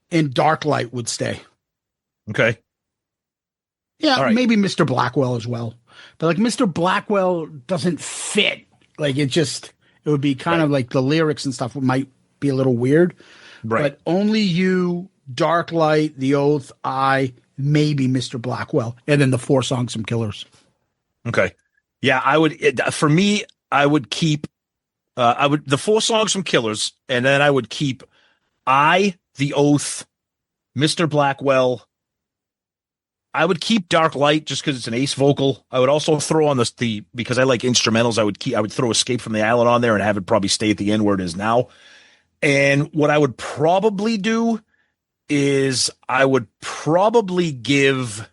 and Dark Light would stay. Okay. Yeah, right. Maybe Mr. Blackwell as well. But like Mr. Blackwell doesn't fit. Like it would be kind of like the lyrics and stuff might be a little weird. Right. But Only You, Dark Light, The Oath, maybe Mr. Blackwell, and then the 4 songs from Killers. Okay. Yeah, I would keep the 4 songs from Killers, and then I would keep The Oath, Mr. Blackwell. I would keep Dark Light just because it's an Ace vocal. I would also throw on the because I like instrumentals, I would throw Escape from the Island on there and have it probably stay at the end where it is now. And what I would probably do is I would probably give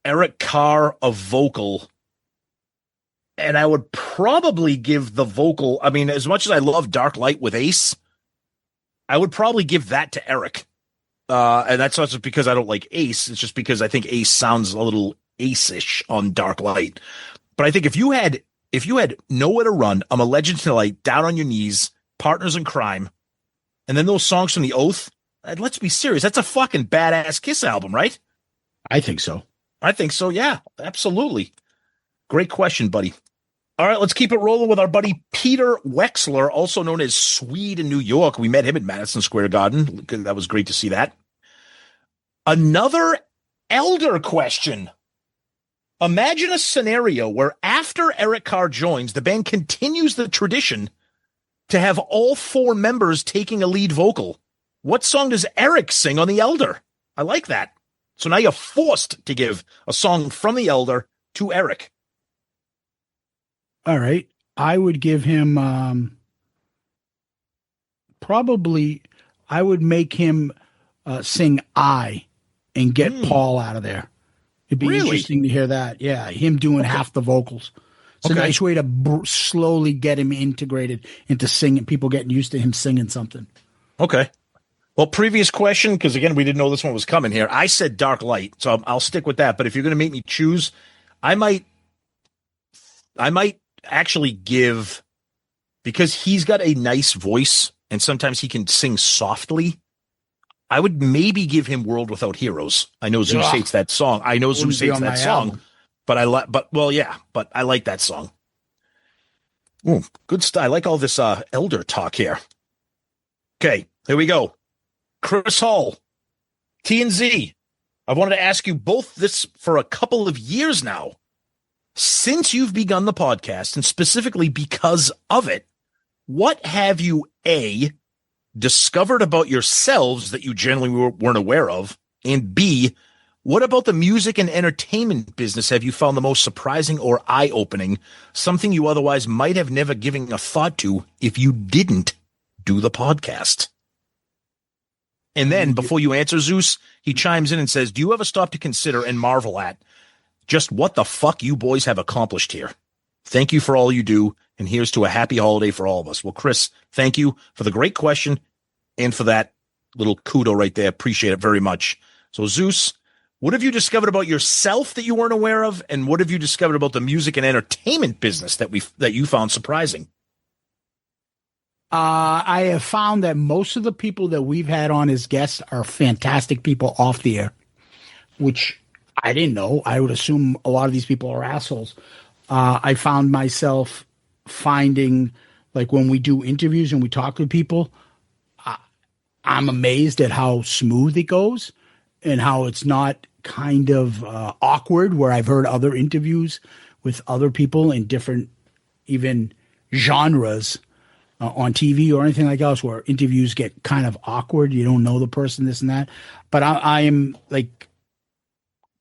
Eric Carr a vocal, and I would probably give the vocal. I mean, as much as I love Dark Light with Ace, I would probably give that to Eric. And that's not just because I don't like Ace. It's just because I think Ace sounds a little Ace-ish on Dark Light. But I think if you had Nowhere to Run, I'm a Legend Tonight, Down on Your Knees, Partners in Crime, and then those songs from The Oath, let's be serious. That's a fucking badass Kiss album, right? I think so. Yeah, absolutely. Great question, buddy. All right, let's keep it rolling with our buddy Peter Wexler, also known as Swede in New York. We met him at Madison Square Garden. That was great to see that. Another Elder question. Imagine a scenario where after Eric Carr joins, the band continues the tradition to have all 4 members taking a lead vocal. What song does Eric sing on The Elder? I like that. So now you're forced to give a song from The Elder to Eric. All right. I would give him probably I would make him sing I and get Paul out of there. It'd be interesting to hear that. Yeah, him doing half the vocals. It's a nice way to slowly get him integrated into singing, people getting used to him singing something. Okay. Well, previous question, because again, we didn't know this one was coming here. I said Dark Light, so I'll stick with that. But if you're going to make me choose, I might actually give, because he's got a nice voice and sometimes he can sing softly, I would maybe give him World Without Heroes. I know Zeus hates that song. Zeus hates that song, but I like that song. Ooh, good stuff. I like all this Elder talk here. Okay, here we go. Chris Hall, T&Z. I've wanted to ask you both this for a couple of years now. Since you've begun the podcast, and specifically because of it, what have you, A, discovered about yourselves that you generally weren't aware of? And B, what about the music and entertainment business have you found the most surprising or eye-opening, something you otherwise might have never given a thought to if you didn't do the podcast? And then, before you answer, Zeus, he chimes in and says, do you ever stop to consider and marvel at just what the fuck you boys have accomplished here? Thank you for all you do, and here's to a happy holiday for all of us. Well, Chris, thank you for the great question and for that little kudo right there. Appreciate it very much. So, Zeus, what have you discovered about yourself that you weren't aware of, and what have you discovered about the music and entertainment business that you found surprising? I have found that most of the people that we've had on as guests are fantastic people off the air, which I didn't know. I would assume a lot of these people are assholes. I found myself finding, like, when we do interviews and we talk to people, I'm amazed at how smooth it goes and how it's not kind of awkward, where I've heard other interviews with other people in different even genres on TV or anything like else, where interviews get kind of awkward. You don't know the person, this and that. But I am like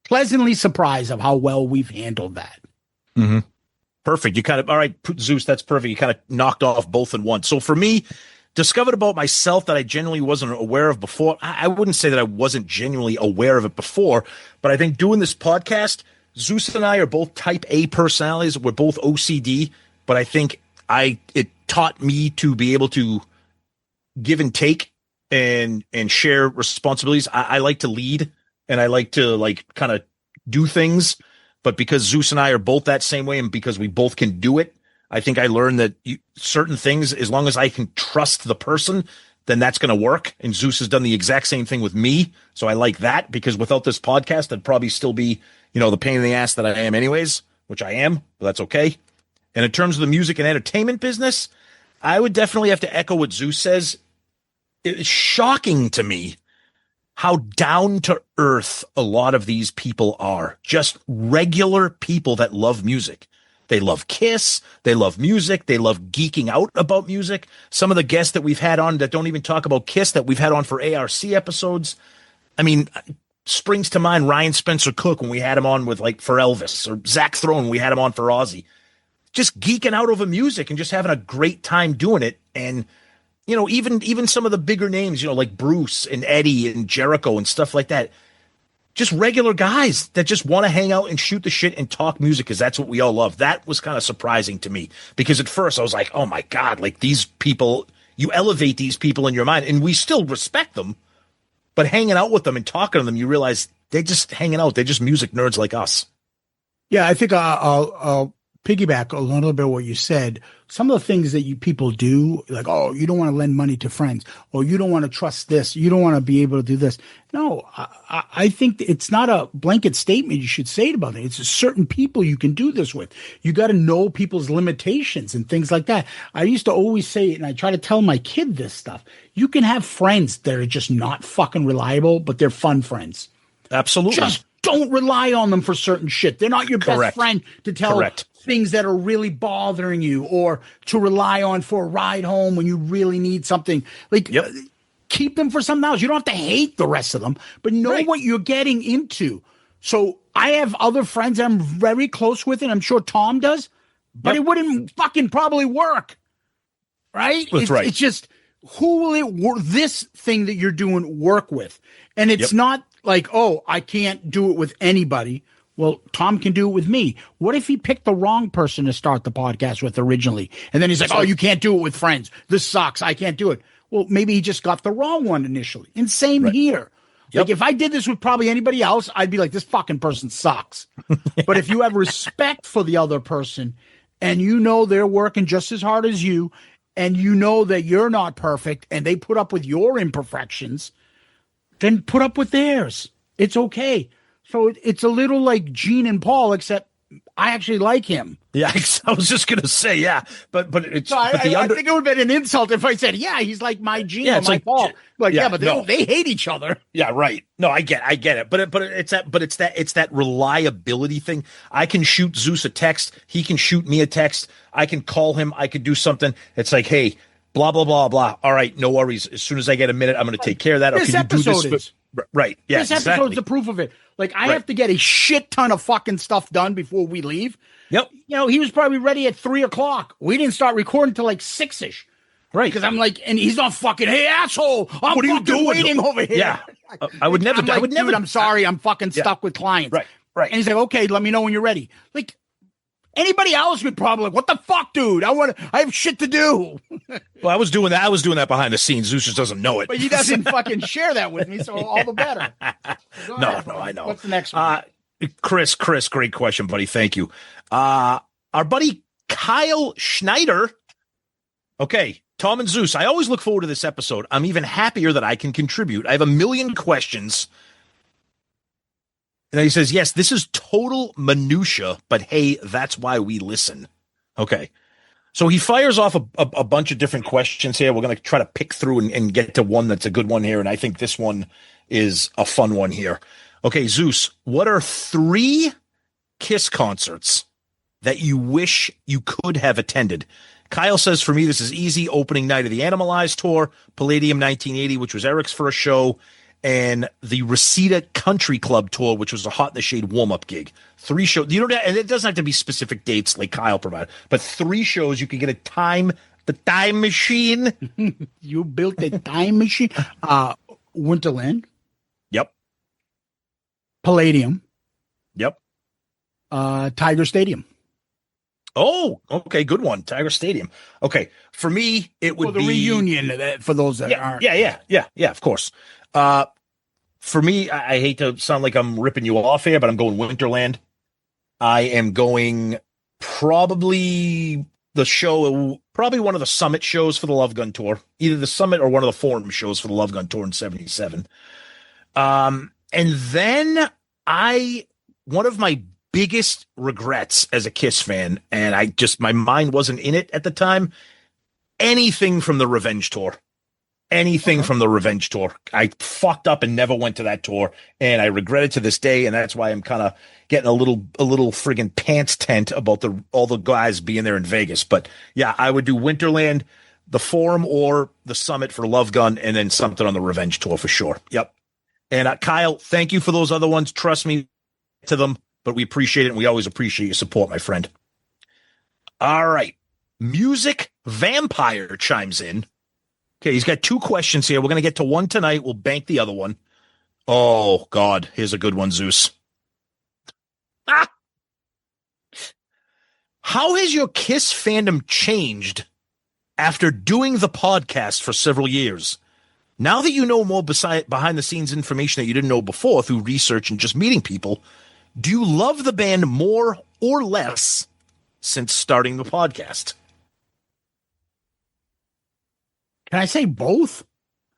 pleasantly surprised of how well we've handled that. Mm-hmm. Perfect. You kind of, all right, Zeus, that's perfect. You kind of knocked off both in one. So for me, discovered about myself that I genuinely wasn't aware of before. I wouldn't say that I wasn't genuinely aware of it before, but I think doing this podcast, Zeus and I are both type A personalities. We're both OCD, but I think it taught me to be able to give and take and share responsibilities. I like to lead and I like to like kind of do things, but because Zeus and I are both that same way and because we both can do it, I think I learned that certain things, as long as I can trust the person, then that's going to work. And Zeus has done the exact same thing with me. So I like that, because without this podcast, I'd probably still be, the pain in the ass that I am anyways, which I am, but that's okay. And in terms of the music and entertainment business, I would definitely have to echo what Zeus says. It's shocking to me how down to earth a lot of these people are. Just regular people that love music. They love Kiss. They love music. They love geeking out about music. Some of the guests that we've had on that don't even talk about Kiss that we've had on for ARC episodes. I mean, springs to mind Ryan Spencer Cook when we had him on with like for Elvis, or Zach Throne when we had him on for Ozzy. Just geeking out over music and just having a great time doing it. And, even some of the bigger names, like Bruce and Eddie and Jericho and stuff like that. Just regular guys that just want to hang out and shoot the shit and talk music, because that's what we all love. That was kind of surprising to me, because at first I was like, oh my God, like these people, you elevate these people in your mind, and we still respect them, but hanging out with them and talking to them, you realize they're just hanging out. They're just music nerds like us. Yeah, I think I'll piggyback a little bit what you said. Some of the things that you people do, like, oh, you don't want to lend money to friends, or you don't want to trust this, you don't want to be able to do this. No, I think it's not a blanket statement you should say about it. It's certain people you can do this with. You got to know people's limitations and things like that. I used to always say, and I try to tell my kid this stuff, you can have friends that are just not fucking reliable, but they're fun friends. Absolutely. Just don't rely on them for certain shit. They're not your best friend to tell things that are really bothering you, or to rely on for a ride home when you really need something. Like, keep them for something else. You don't have to hate the rest of them, but know what you're getting into. So I have other friends I'm very close with, and I'm sure Tom does, but it wouldn't fucking probably work. Right? That's right. It's just, who will it work? This thing that you're doing work with. And it's not like, oh, I can't do it with anybody. Well, Tom can do it with me. What if he picked the wrong person to start the podcast with originally? And then he's like, oh, you can't do it with friends. This sucks. I can't do it. Well, maybe he just got the wrong one initially. And same here. Like, if I did this with probably anybody else, I'd be like, this fucking person sucks. But if you have respect for the other person, and they're working just as hard as you, and that you're not perfect, and they put up with your imperfections, then put up with theirs. It's okay. So it's a little like Gene and Paul, except I actually like him. Yeah, I was just gonna say, but it's. So I think it would have been an insult if I said, he's like my Gene or my Paul. Like, but they hate each other. Yeah, right. No, I get it. But it's that reliability thing. I can shoot Zeus a text. He can shoot me a text. I can call him. I could do something. It's like, hey, blah blah blah blah. All right, no worries. As soon as I get a minute, I'm going to take care of that. This can you do episode this? is. Right. Yeah. This episode's the proof of it. Like, I have to get a shit ton of fucking stuff done before we leave. Yep. He was probably ready at 3:00. We didn't start recording till like 6-ish. Right. Because I'm like, and he's not fucking, hey, asshole, I'm what are you fucking doing waiting over here. Yeah. I would never. I would never. Dude, I'm sorry. I'm fucking stuck with clients. Right. And he's like, okay, let me know when you're ready. Like, anybody else would probably like, what the fuck, dude? I have shit to do. Well, I was doing that behind the scenes. Zeus just doesn't know it. But he doesn't fucking share that with me, so all the better. No, I know. What's the next one? Chris, great question, buddy. Thank you. Our buddy Kyle Schneider. Okay, Tom and Zeus, I always look forward to this episode. I'm even happier that I can contribute. I have a million questions. And he says, yes, this is total minutia, but hey, that's why we listen. Okay. So he fires off a bunch of different questions here. We're going to try to pick through and get to one that's a good one here. And I think this one is a fun one here. Okay, Zeus, what are 3 Kiss concerts that you wish you could have attended? Kyle says, for me, this is easy. Opening night of the Animalized tour, Palladium 1980, which was Eric's first show, and the Reseda Country Club tour, which was a Hot in the Shade warm-up gig. 3 shows. And it doesn't have to be specific dates like Kyle provided, but 3 shows you can get the time machine. You built a time machine. Winterland. Yep. Palladium. Yep. Tiger Stadium. Oh, okay, good one. Tiger Stadium. Okay, for me, it would Well, the be reunion for those that aren't. Yeah, of course. For me, I hate to sound like I'm ripping you off here, but I'm going Winterland. I am going probably probably one of the Summit shows for the Love Gun Tour, either the Summit or one of the Forum shows for the Love Gun Tour in '77. And then one of my biggest regrets as a Kiss fan, and my mind wasn't in it at the time, anything from the Revenge Tour. Anything from the Revenge Tour. I fucked up and never went to that tour, and I regret it to this day, and that's why I'm kind of getting a little friggin' pants tent about all the guys being there in Vegas. But yeah, I would do Winterland, the Forum, or the Summit for Love Gun, and then something on the Revenge Tour for sure. Yep. And Kyle, thank you for those other ones. Trust me to them, but we appreciate it, and we always appreciate your support, my friend. All right. Music Vampire chimes in. Okay, he's got two questions here. We're going to get to one tonight. We'll bank the other one. Oh, God. Here's a good one, Zeus. How has your Kiss fandom changed after doing the podcast for several years? Now that you know more behind-the-scenes information that you didn't know before through research and just meeting people, do you love the band more or less since starting the podcast? Can I say both?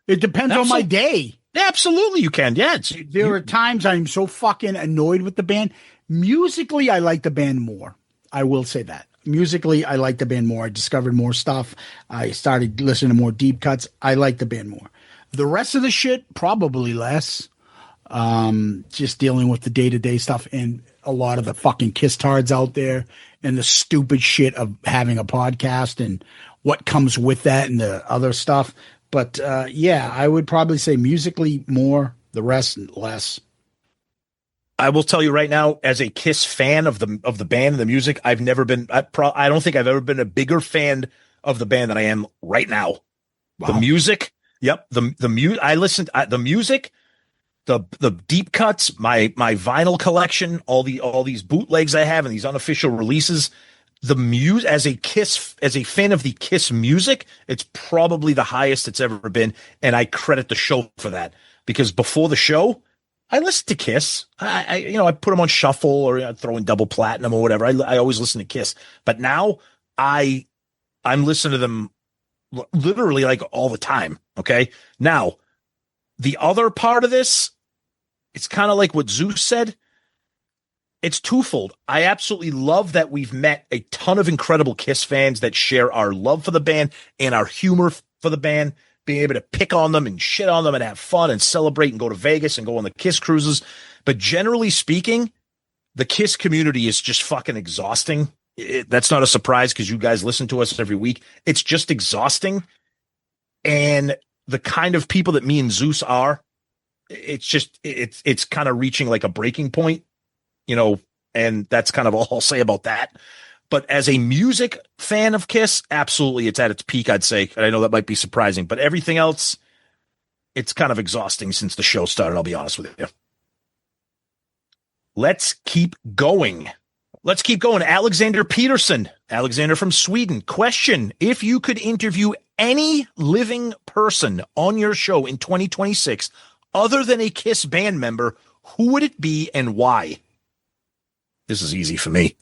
It depends on my day. Absolutely, you can. Yeah. There are times I'm so fucking annoyed with the band. Musically, I like the band more. I will say that. Musically, I like the band more. I discovered more stuff. I started listening to more deep cuts. I like the band more. The rest of the shit, probably less. Just dealing with the day-to-day stuff and a lot of the fucking Kiss tards out there and the stupid shit of having a podcast and what comes with that and the other stuff. But yeah, I would probably say musically more, the rest less. I will tell you right now, as a Kiss fan of the band and the music, I've never been. I don't think I've ever been a bigger fan of the band than I am right now. Wow. The music, yep. I listened. The music, the deep cuts, my vinyl collection, all these bootlegs I have, and these unofficial releases. The music, as a fan of the Kiss music, it's probably the highest it's ever been, and I credit the show for that, because before the show, I listened to Kiss. I put them on shuffle or I'd throw in double platinum or whatever. I always listen to Kiss, but now I'm listening to them literally like all the time. Okay, now the other part of this, it's kind of like what Zeus said. It's twofold. I absolutely love that we've met a ton of incredible Kiss fans that share our love for the band and our humor for the band, being able to pick on them and shit on them and have fun and celebrate and go to Vegas and go on the Kiss cruises. But generally speaking, the Kiss community is just fucking exhausting. That's not a surprise because you guys listen to us every week. It's just exhausting. And the kind of people that me and Zeus are, it's kind of reaching like a breaking point. And that's kind of all I'll say about that. But as a music fan of Kiss, absolutely, it's at its peak, I'd say. And I know that might be surprising, but everything else, it's kind of exhausting since the show started, I'll be honest with you. Let's keep going. Alexander Peterson, Alexander from Sweden. Question: if you could interview any living person on your show in 2026, other than a Kiss band member, who would it be and why? This is easy for me.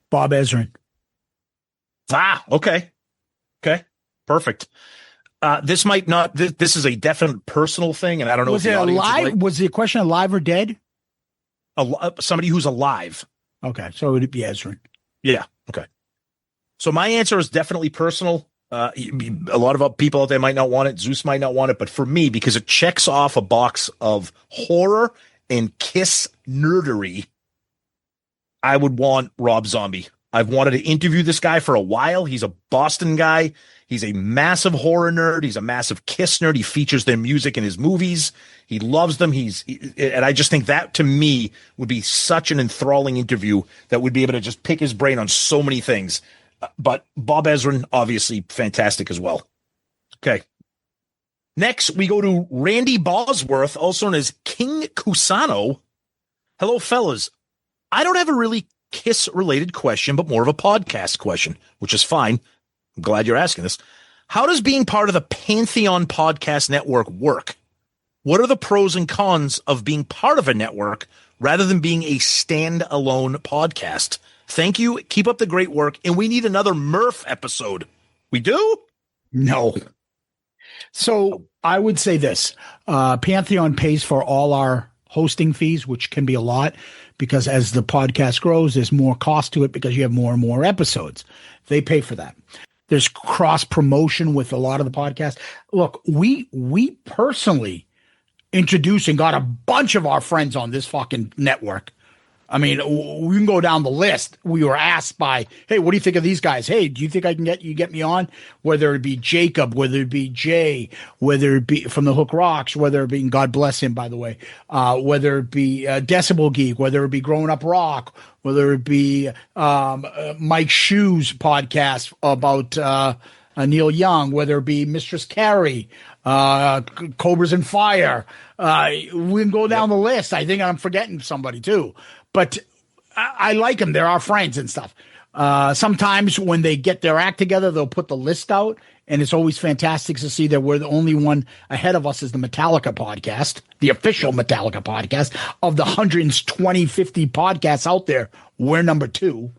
Bob Ezrin. Okay. Perfect. This might not, this is a definite personal thing, and I don't know if it alive? Was the question alive or dead? Somebody who's alive. Okay, so it would be Ezrin. Yeah, okay. So my answer is definitely personal. A lot of people out there might not want it. Zeus might not want it, but for me, because it checks off a box of horror and Kiss nerdery, I would want Rob Zombie. I've wanted to interview this guy for a while. He's a Boston guy. He's a massive horror nerd. He's a massive Kiss nerd. He features their music in his movies. He loves them. And I just think that to me would be such an enthralling interview that would be able to just pick his brain on so many things. But Bob Ezrin, obviously fantastic as well. Okay. Next, we go to Randy Bosworth, also known as King Cusano. Hello, fellas. I don't have a really Kiss-related question, but more of a podcast question, which is fine. I'm glad you're asking this. How does being part of the Pantheon Podcast Network work? What are the pros and cons of being part of a network rather than being a standalone podcast? Thank you. Keep up the great work. And we need another Murph episode. We do? No. So I would say this. Pantheon pays for all our hosting fees, which can be a lot because as the podcast grows, there's more cost to it because you have more and more episodes. They pay for that. There's cross promotion with a lot of the podcasts. Look, we personally introduced and got a bunch of our friends on this fucking network. I mean, we can go down the list. We were asked by, hey, what do you think of these guys? Hey, do you think I can get me on? Whether it be Jacob, whether it be Jay, whether it be from the Hook Rocks, whether it be, God bless him, by the way, whether it be Decibel Geek, whether it be Growing Up Rock, whether it be Mike Shue's podcast about Neil Young, whether it be Mistress Carrie, Cobras and Fire. We can go down the list. I think I'm forgetting somebody too. But I like them. They're our friends and stuff. Sometimes when they get their act together, they'll put the list out, and it's always fantastic to see that we're the only one ahead of us is the Metallica podcast, the official Metallica podcast. Of the 50 podcasts out there, we're number 2.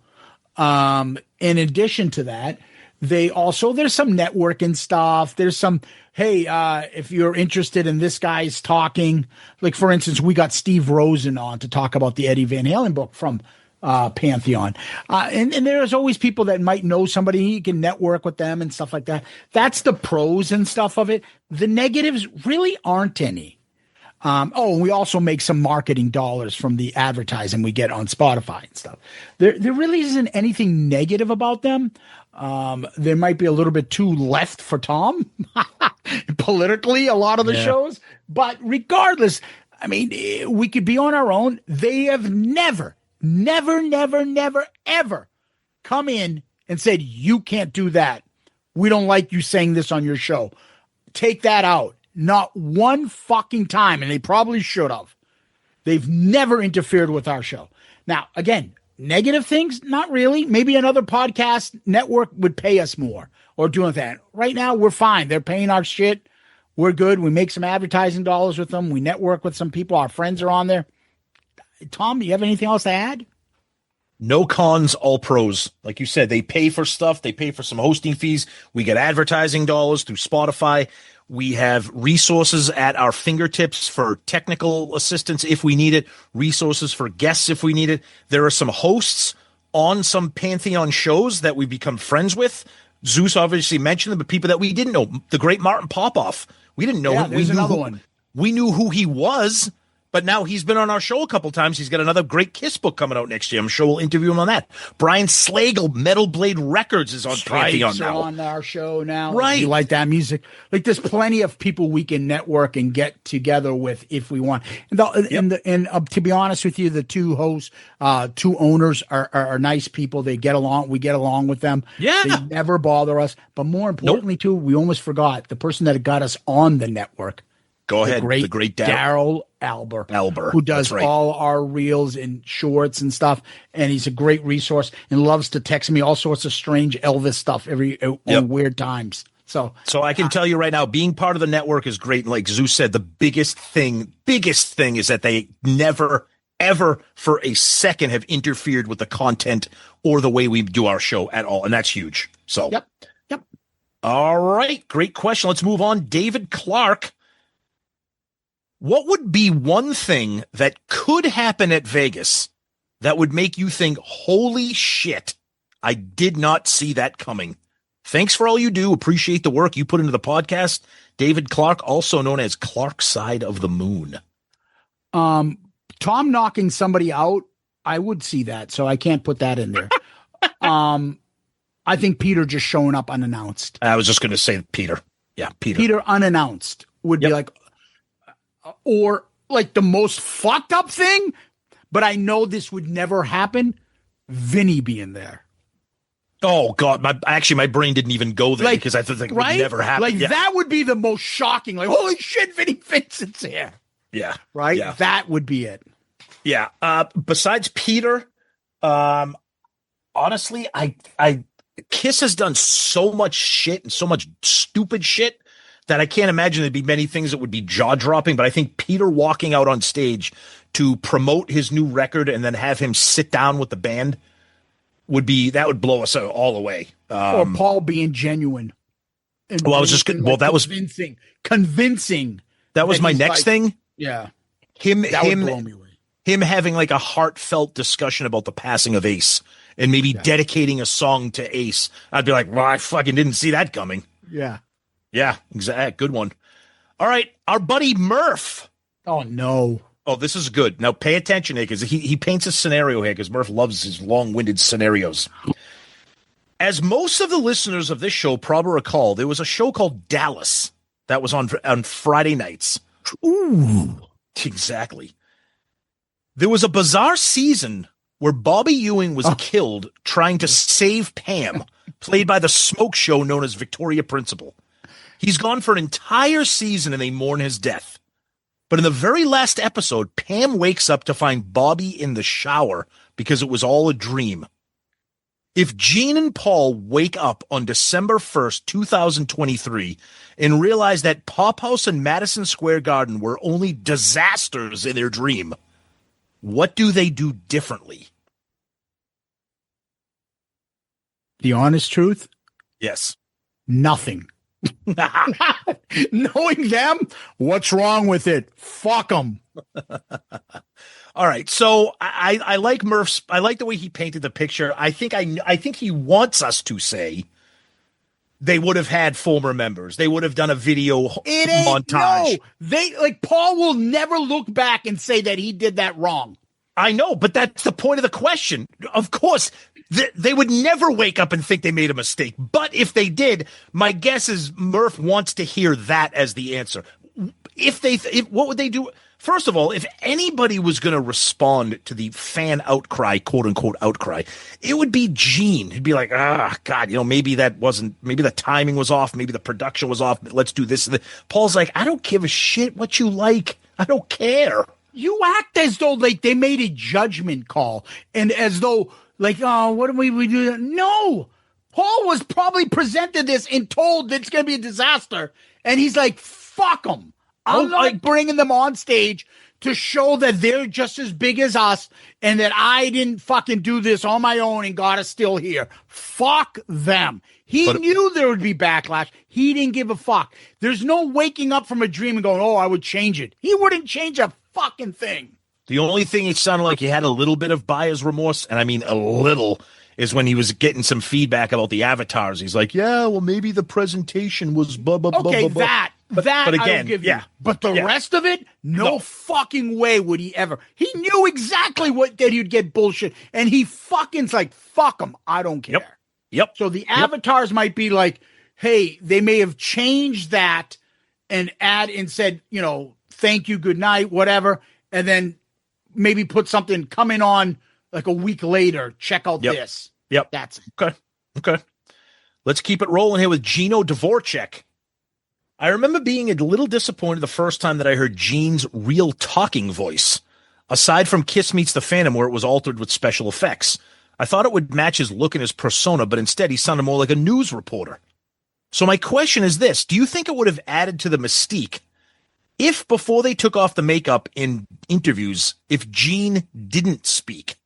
In addition to that, there's some networking stuff. There's some, hey, if you're interested in this guy's talking, like for instance, we got Steve Rosen on to talk about the Eddie Van Halen book from Pantheon. And there's always people that might know somebody, you can network with them and stuff like that. That's the pros and stuff of it. The negatives really aren't any. And we also make some marketing dollars from the advertising we get on Spotify and stuff. There really isn't anything negative about them. There might be a little bit too left for Tom politically, a lot of the shows, but regardless, I mean, we could be on our own. They have never, ever come in and said, you can't do that. We don't like you saying this on your show. Take that out. Not one fucking time, and they probably should have. They've never interfered with our show. Now, again, negative things, not really. Maybe another podcast network would pay us more or doing that. Right now, we're fine. They're paying our shit. We're good. We make some advertising dollars with them. We network with some people. Our friends are on there. Tom, do you have anything else to add? No cons, all pros. Like you said, they pay for stuff. They pay for some hosting fees. We get advertising dollars through Spotify. We have resources at our fingertips for technical assistance if we need it, resources for guests if we need it. There are some hosts on some Pantheon shows that we become friends with. Zeus obviously mentioned them, but people that we didn't know. The great Martin Popoff. We didn't know him. There's another one. We knew who he was, but now he's been on our show a couple times. He's got another great Kiss book coming out next year. I'm sure we'll interview him on that. Brian Slagle, Metal Blade Records, is on Pantheon now. On our show now. Right. You like that music? Like, there's plenty of people we can network and get together with if we want. And to be honest with you, the two hosts, two owners are nice people. They get along. We get along with them. Yeah. They never bother us. But more importantly, too, we almost forgot the person that got us on the network. Go ahead. The great Daryl Alber, who does right. all our reels and shorts and stuff. And he's a great resource and loves to text me all sorts of strange Elvis stuff on weird times. So I can tell you right now, being part of the network is great. And like Zeus said, the biggest thing is that they never, ever for a second have interfered with the content or the way we do our show at all. And that's huge. So, Yep. All right. Great question. Let's move on. David Clark. What would be one thing that could happen at Vegas that would make you think, holy shit, I did not see that coming? Thanks for all you do. Appreciate the work you put into the podcast. David Clark, also known as Clark's Side of the Moon. Tom knocking somebody out, I would see that, so I can't put that in there. I think Peter just showing up unannounced. I was just going to say Peter. Yeah, Peter. Peter unannounced would be like, or like the most fucked up thing, but I know this would never happen. Vinny being there. Oh God, my brain didn't even go there because I thought it would never happen. Like that would be the most shocking. Like, holy shit, Vinny Vincent's here. Yeah. Right. Yeah. That would be it. Yeah. Besides Peter, honestly, I Kiss has done so much shit and so much stupid shit that I can't imagine there'd be many things that would be jaw dropping. But I think Peter walking out on stage to promote his new record and then have him sit down with the band would blow us all away. Or Paul being genuine. Well, I was just that was convincing. That was my next thing. Yeah, Him having like a heartfelt discussion about the passing of Ace and maybe dedicating a song to Ace. I'd be like, well, I fucking didn't see that coming. Yeah. Yeah, exactly. Good one. All right. Our buddy Murph. Oh, no. Oh, this is good. Now pay attention here because he paints a scenario here because Murph loves his long-winded scenarios. As most of the listeners of this show probably recall, there was a show called Dallas that was on Friday nights. Ooh. Exactly. There was a bizarre season where Bobby Ewing was killed trying to save Pam, played by the smoke show known as Victoria Principal. He's gone for an entire season and they mourn his death. But in the very last episode, Pam wakes up to find Bobby in the shower because it was all a dream. If Gene and Paul wake up on December 1st, 2023, and realize that Pop House and Madison Square Garden were only disasters in their dream, what do they do differently? The honest truth? Yes. Nothing. Knowing them, what's wrong with it? Fuck them. All right, so I like Murph's. I like the way he painted the picture. I think he wants us to say they would have had former members. They would have done a video montage. No, they Paul will never look back and say that he did that wrong. I know, but that's the point of the question. Of course, they would never wake up and think they made a mistake. But if they did, my guess is Murph wants to hear that as the answer. What would they do? First of all, if anybody was going to respond to the fan outcry, quote unquote outcry, it would be Gene. He'd be like, God, maybe the timing was off. Maybe the production was off. Let's do this. Paul's like, I don't give a shit what you like. I don't care. You act as though they made a judgment call and as though what do we do? No, Paul was probably presented this and told that it's going to be a disaster. And he's like, fuck them. I'm not bringing them on stage to show that they're just as big as us and that I didn't fucking do this on my own and got us still here. Fuck them. He knew there would be backlash. He didn't give a fuck. There's no waking up from a dream and going, I would change it. He wouldn't change a fucking thing. The only thing it sounded like he had a little bit of buyer's remorse, and I mean a little, is when he was getting some feedback about the avatars. He's like, yeah, well, maybe the presentation was blah, blah, blah, blah, blah. That but again, I'll give you. But the rest of it, no fucking way would he ever. He knew exactly that he'd get bullshit, and he fucking's like, fuck him. I don't care. Yep. So the avatars might be like, hey, they may have changed that and said, thank you, good night, whatever, and then maybe put something coming on like a week later. Check out this. Yep. That's it. Okay. Let's keep it rolling here with Gino Dvorak. I remember being a little disappointed the first time that I heard Gene's real talking voice, aside from Kiss Meets the Phantom, where it was altered with special effects. I thought it would match his look and his persona, but instead he sounded more like a news reporter. So my question is this. Do you think it would have added to the mystique if before they took off the makeup in interviews, if Gene didn't speak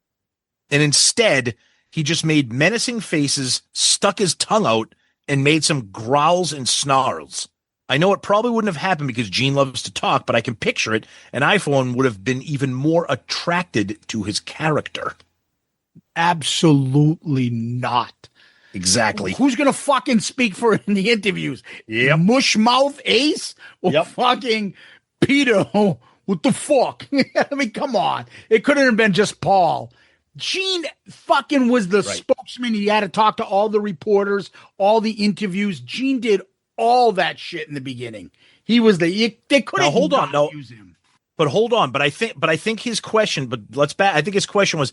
and instead he just made menacing faces, stuck his tongue out, and made some growls and snarls? I know it probably wouldn't have happened because Gene loves to talk, but I can picture it, and iPhone would have been even more attracted to his character. Absolutely not. Exactly. Who's going to fucking speak for in the interviews? Yep. Mushmouth Ace or fucking Peter? What the fuck? I mean, come on. It couldn't have been just Paul. Gene fucking was the spokesman. He had to talk to all the reporters, all the interviews. Gene did all that shit in the beginning. He was they couldn't use him. But hold on. But I think his question, I think his question was,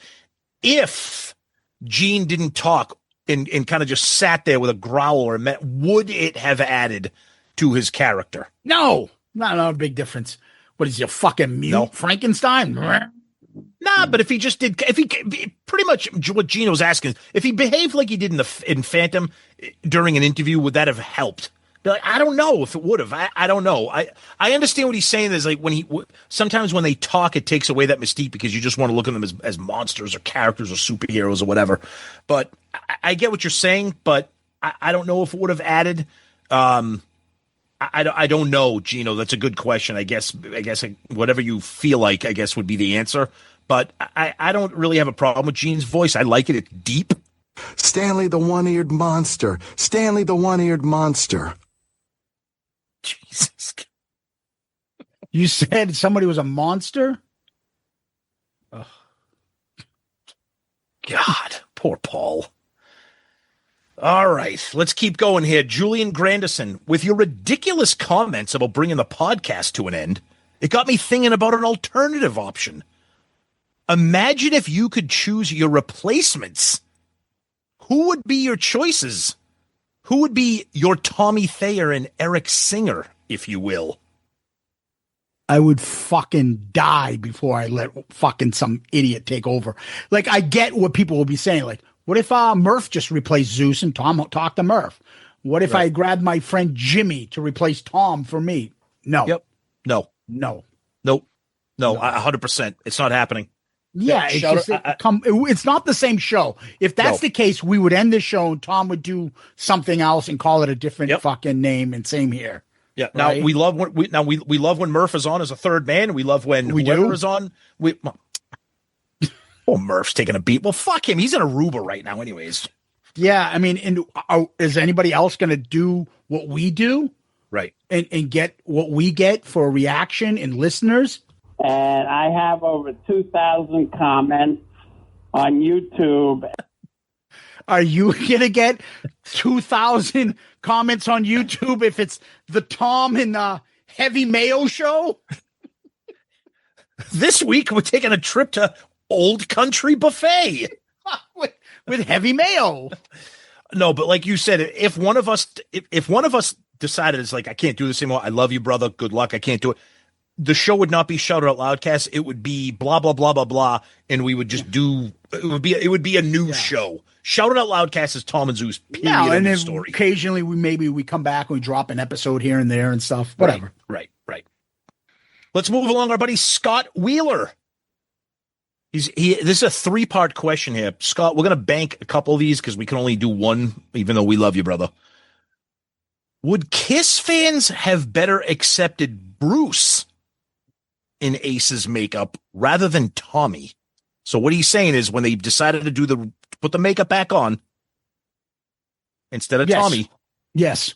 if Gene didn't talk and kind of just sat there with a growl would it have added to his character? No, not a big difference. What is he, a fucking mute? No. Frankenstein? Nah, but if he just did, if he pretty much what Gino's asking is, if he behaved like he did in Phantom during an interview, would that have helped? Be like, I don't know if it would have. I don't know. I understand what he's saying. Is like when sometimes when they talk, it takes away that mystique because you just want to look at them as monsters or characters or superheroes or whatever. But I get what you're saying, but I don't know if it would have added. I don't know, Gino. That's a good question. I guess whatever you feel like, I guess, would be the answer. But I don't really have a problem with Gene's voice. I like it. It's deep. Stanley the one-eared monster. Stanley the one-eared monster. Jesus. You said somebody was a monster? Oh. God, poor Paul. All right, let's keep going here. Julian Grandison, with your ridiculous comments about bringing the podcast to an end, it got me thinking about an alternative option. Imagine if you could choose your replacements. Who would be your choices? Who would be your Tommy Thayer and Eric Singer, if you will? I would fucking die before I let fucking some idiot take over. Like, I get what people will be saying. Like, what if Murph just replaced Zeus and Tom talked to Murph? What if I grabbed my friend Jimmy to replace Tom for me? No. Yep. No. 100%. It's not happening. Yeah, it's not the same show. If that's the case, we would end the show and Tom would do something else and call it a different fucking name. And same here. Yeah. Right? Now we love when we love when Murph is on as a third man. We love when whoever is on. Murph's taking a beat. Well, fuck him. He's in Aruba right now, anyways. Yeah, I mean, and is anybody else going to do what we do? Right. And get what we get for a reaction and listeners? And I have over 2,000 comments on YouTube. Are you going to get 2,000 comments on YouTube if it's the Tom and Heavy Mayo show? This week, we're taking a trip to Old Country Buffet with Heavy Mayo. No, but like you said, if one of us decided it's like, I can't do this anymore. I love you, brother. Good luck. I can't do it. The show would not be Shout Out Loudcast. It would be blah, blah, blah, blah, blah. And we would just it would be a new show. Shout Out Loudcast is Tom and Zeus. Period. Yeah, and then story. Occasionally we come back and we drop an episode here and there and stuff. Whatever. Right. Let's move along. Our buddy Scott Wheeler. This is a 3-part question here. Scott, we're going to bank a couple of these because we can only do one, even though we love you, brother. Would Kiss fans have better accepted Bruce in Ace's makeup rather than Tommy? So what he's saying is when they decided to put the makeup back on instead of Tommy. Yes.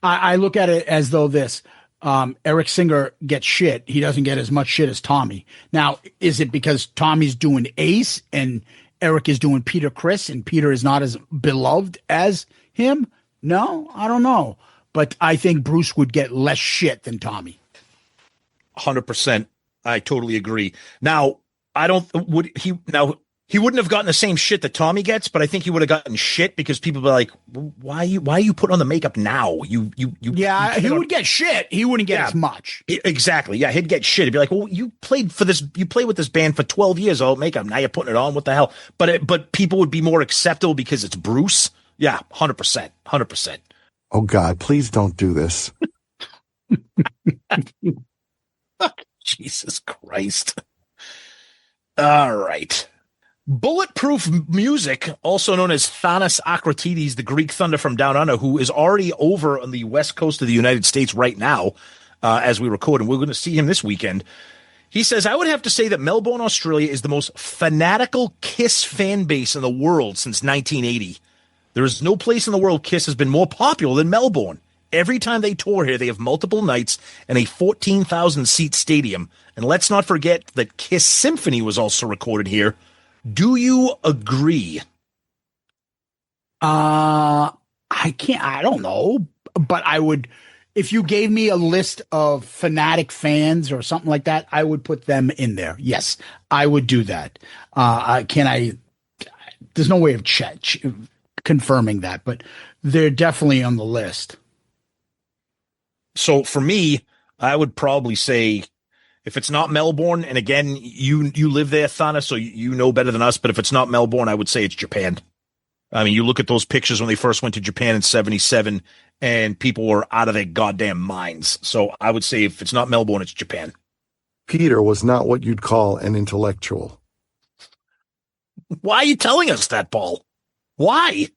I look at it as though Eric Singer gets shit. He doesn't get as much shit as Tommy. Now, is it because Tommy's doing Ace and Eric is doing Peter Criss and Peter is not as beloved as him? No, I don't know. But I think Bruce would get less shit than Tommy. 100%. I totally agree. Now, he wouldn't have gotten the same shit that Tommy gets, but I think he would have gotten shit because people be like, why are you putting on the makeup now? He would get shit. He wouldn't get as much. Exactly. Yeah. He'd get shit. He'd be like, well, you played with this band for 12 years. Oh, makeup. Now you're putting it on. What the hell? But people would be more acceptable because it's Bruce. Yeah. 100%. Oh God, please don't do this. Jesus Christ. All right. Bulletproof Music, also known as Thanos Akratides, the Greek Thunder from Down Under, who is already over on the west coast of the United States right now as we record, and we're going to see him this weekend. He says, I would have to say that Melbourne, Australia is the most fanatical Kiss fan base in the world since 1980. There is no place in the world Kiss has been more popular than Melbourne. Every time they tour here, they have multiple nights and a 14,000-seat stadium. And let's not forget that Kiss Symphony was also recorded here. Do you agree? I don't know, but I would, if you gave me a list of fanatic fans or something like that, I would put them in there. Yes, I would do that. There's no way of confirming that, but they're definitely on the list. So for me, I would probably say If it's not Melbourne, and again, you live there, Thana, so you know better than us, but if it's not Melbourne, I would say it's Japan. I mean, you look at those pictures when they first went to Japan in 77, and people were out of their goddamn minds. So I would say if it's not Melbourne, it's Japan. Peter was not what you'd call an intellectual. Why are you telling us that, Paul? Why?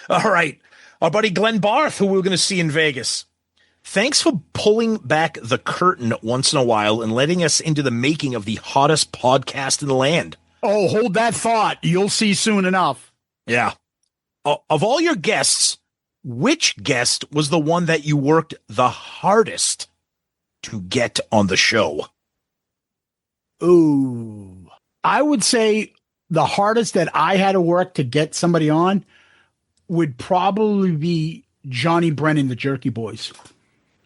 All right. Our buddy Glenn Barth, who we're going to see in Vegas. Thanks for pulling back the curtain once in a while and letting us into the making of the hottest podcast in the land. Oh, hold that thought. You'll see soon enough. Yeah. Of all your guests, which guest was the one that you worked the hardest to get on the show? Ooh. I would say the hardest that I had to work to get somebody on would probably be Johnny Brennan, the Jerky Boys.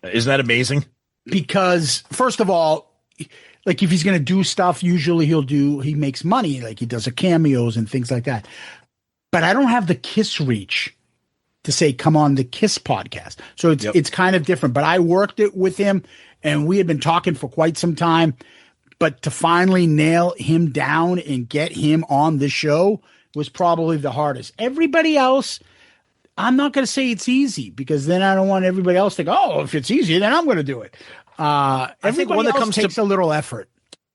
Isn't that amazing? Because first of all, like if he's going to do stuff, usually he makes money, like he does cameos and things like that. But I don't have the Kiss reach to say, come on the Kiss podcast. So it's kind of different, but I worked it with him and we had been talking for quite some time, but to finally nail him down and get him on the show was probably the hardest. Everybody else, I'm not going to say it's easy because then I don't want everybody else to go, oh, if it's easy, then I'm going to do it. I think one that takes a little effort.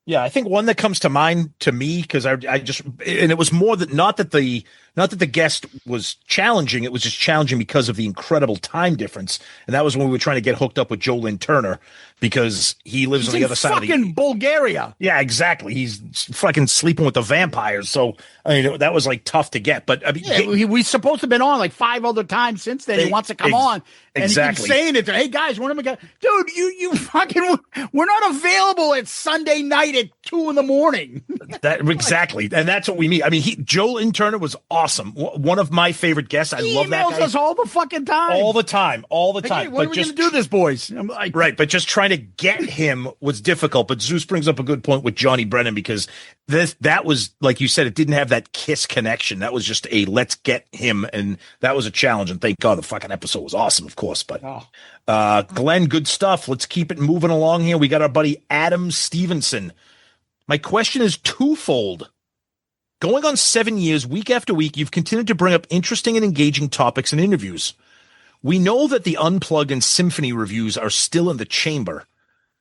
Yeah, I think one that comes to mind to me because I just, and it was more that not that the guest was challenging, it was just challenging because of the incredible time difference, and that was when we were trying to get hooked up with Joe Lynn Turner because he lives on the other side of the fucking Bulgaria. Yeah, exactly. He's fucking sleeping with the vampires, so I mean that was like tough to get. But I mean, we supposed to have been on like 5 other times since then. He wants to come on, and exactly. He keeps saying it. Hey guys, when am I going? Dude, you fucking, we're not available at Sunday night at 2 a.m. That exactly, and that's what we mean. I mean, Joe Lynn Turner was awesome. One of my favorite guests. I love that guy. He emails us all the fucking time. All the time. Hey, when are we going to do this, boys? I'm like, right, but just trying to get him was difficult. But Zeus brings up a good point with Johnny Brennan because that was, like you said, it didn't have that Kiss connection. That was just a let's get him, and that was a challenge. And thank God the fucking episode was awesome, of course. But Glenn, good stuff. Let's keep it moving along here. We got our buddy Adam Stevenson. My question is twofold. Going on 7 years, week after week, you've continued to bring up interesting and engaging topics and interviews. We know that the Unplugged and Symphony reviews are still in the chamber.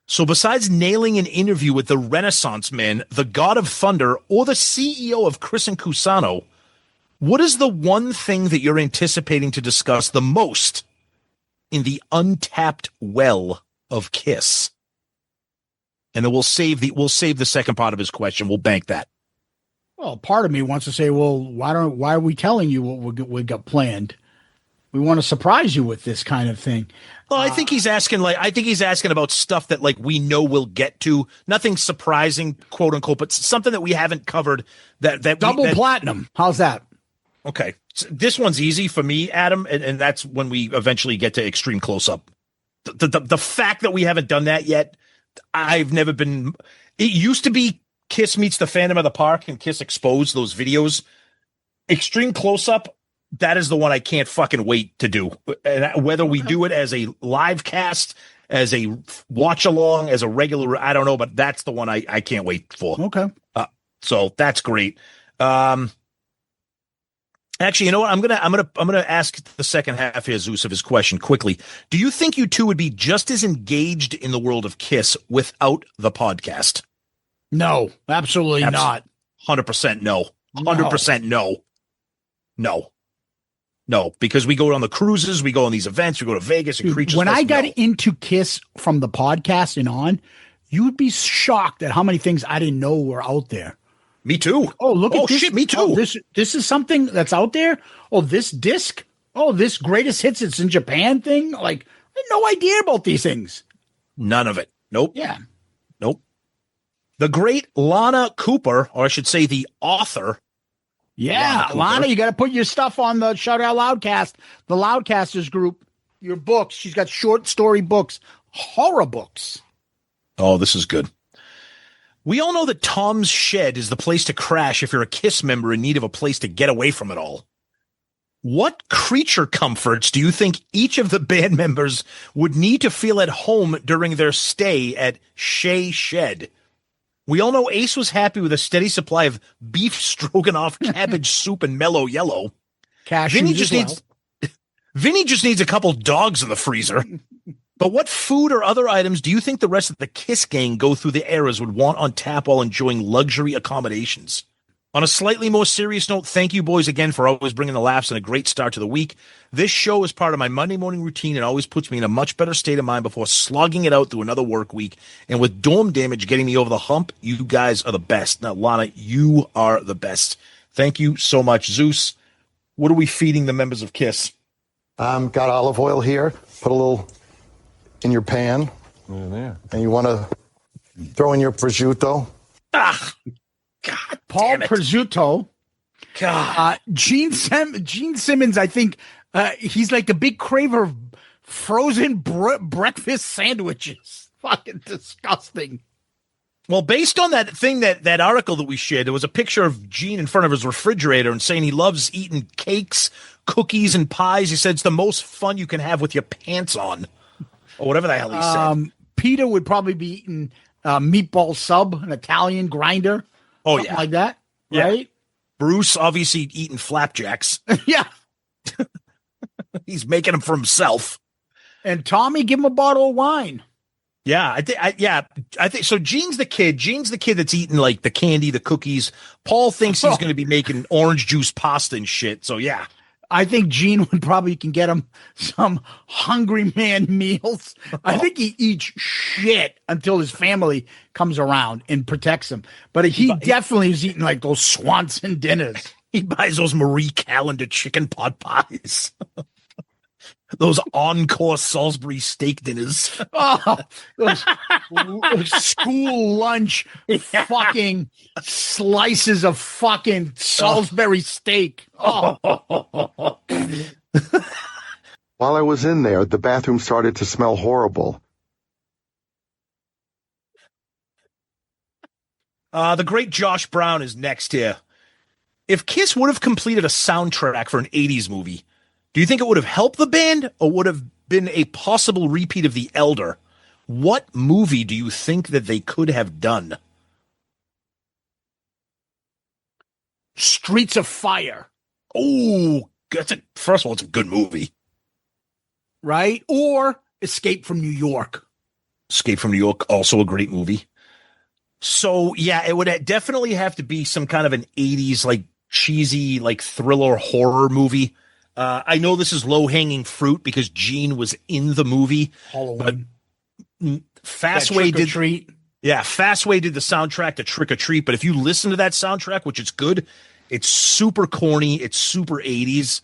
So besides nailing an interview with the Renaissance Man, the God of Thunder, or the CEO of Chris and Cusano, what is the one thing that you're anticipating to discuss the most in the untapped well of Kiss? And then we'll save the second part of his question. We'll bank that. Well, part of me wants to say, well, why are we telling you what we got planned? We want to surprise you with this kind of thing. Well, I think he's asking about stuff that like we know we'll get to. Nothing surprising, quote unquote, but something that we haven't covered. That platinum. How's that? Okay, so this one's easy for me, Adam, and that's when we eventually get to Extreme Close Up. The fact that we haven't done that yet, I've never been. It used to be Kiss meets the Phantom of the Park and Kiss Exposed, those videos. Extreme Close Up, that is the one I can't fucking wait to do. And whether we do it as a live cast, as a watch along, as a regular, I don't know, but that's the one I can't wait for. Okay. So that's great. Actually, you know what? I'm gonna ask the second half here, Zeus, of his question quickly. Do you think you two would be just as engaged in the world of Kiss without the podcast? No, absolutely not. 100% no. 100% no. No, because we go on the cruises, we go on these events, we go to Vegas and Creatures. When I got into Kiss from the podcast and on, you would be shocked at how many things I didn't know were out there. Me too. Oh, look at this. Shit, me too. Oh, this is something that's out there. Oh, this disc. Oh, this greatest hits it's in Japan thing. Like, I had no idea about these things. None of it. Nope. Yeah. Nope. The great Lana Cooper, or I should say the author. Yeah, Lana, you got to put your stuff on the Shout Out Loudcast, the Loudcasters group, your books. She's got short story books, horror books. Oh, this is good. We all know that Tom's Shed is the place to crash if you're a Kiss member in need of a place to get away from it all. What creature comforts do you think each of the band members would need to feel at home during their stay at Shea Shed? We all know Ace was happy with a steady supply of beef stroganoff, cabbage soup, and mellow yellow. Vinny just needs a couple dogs in the freezer. But what food or other items do you think the rest of the Kiss gang go through the eras would want on tap while enjoying luxury accommodations? On a slightly more serious note, thank you boys again for always bringing the laughs and a great start to the week. This show is part of my Monday morning routine and always puts me in a much better state of mind before slogging it out through another work week. And with Dorm Damage getting me over the hump, you guys are the best. Now, Lana, you are the best. Thank you so much. Zeus, what are we feeding the members of KISS? Got olive oil here. Put a little in your pan. And you want to throw in your prosciutto. Ah, God, Paul Prosciutto. God. Gene Simmons, I think he's like a big craver of frozen breakfast sandwiches. Fucking disgusting. Well, based on that thing, that article that we shared, there was a picture of Gene in front of his refrigerator and saying he loves eating cakes, cookies, and pies. He said it's the most fun you can have with your pants on, or whatever the hell he said. Peter would probably be eating meatball sub, an Italian grinder. Oh, something yeah. like that, right? Bruce, obviously eating flapjacks. Yeah. He's making them for himself. And Tommy, give him a bottle of wine. Yeah, I think so. Gene's the kid that's eating like the candy, the cookies. Paul thinks he's going to be making orange juice pasta and shit. So yeah, I think Gene would probably can get him some hungry man meals. I think he eats shit until his family comes around and protects him. But he definitely is eating like those Swanson dinners. He buys those Marie Callender chicken pot pies. Those Encore Salisbury steak dinners. Oh, those school lunch fucking slices of fucking Salisbury steak. Oh. While I was in there, the bathroom started to smell horrible. The great Josh Brown is next here. If Kiss would have completed a soundtrack for an 80s movie, do you think it would have helped the band or would have been a possible repeat of The Elder? What movie do you think that they could have done? Streets of Fire. Oh, first of all, it's a good movie. Right? Or Escape from New York. Escape from New York, also a great movie. So, yeah, it would definitely have to be some kind of an 80s, like, cheesy, like, thriller horror movie. I know this is low-hanging fruit because Gene was in the movie. Halloween. But Fastway did Treat. Yeah, Fastway did the soundtrack to Trick or Treat, but if you listen to that soundtrack, which is good, it's super corny, it's super 80s,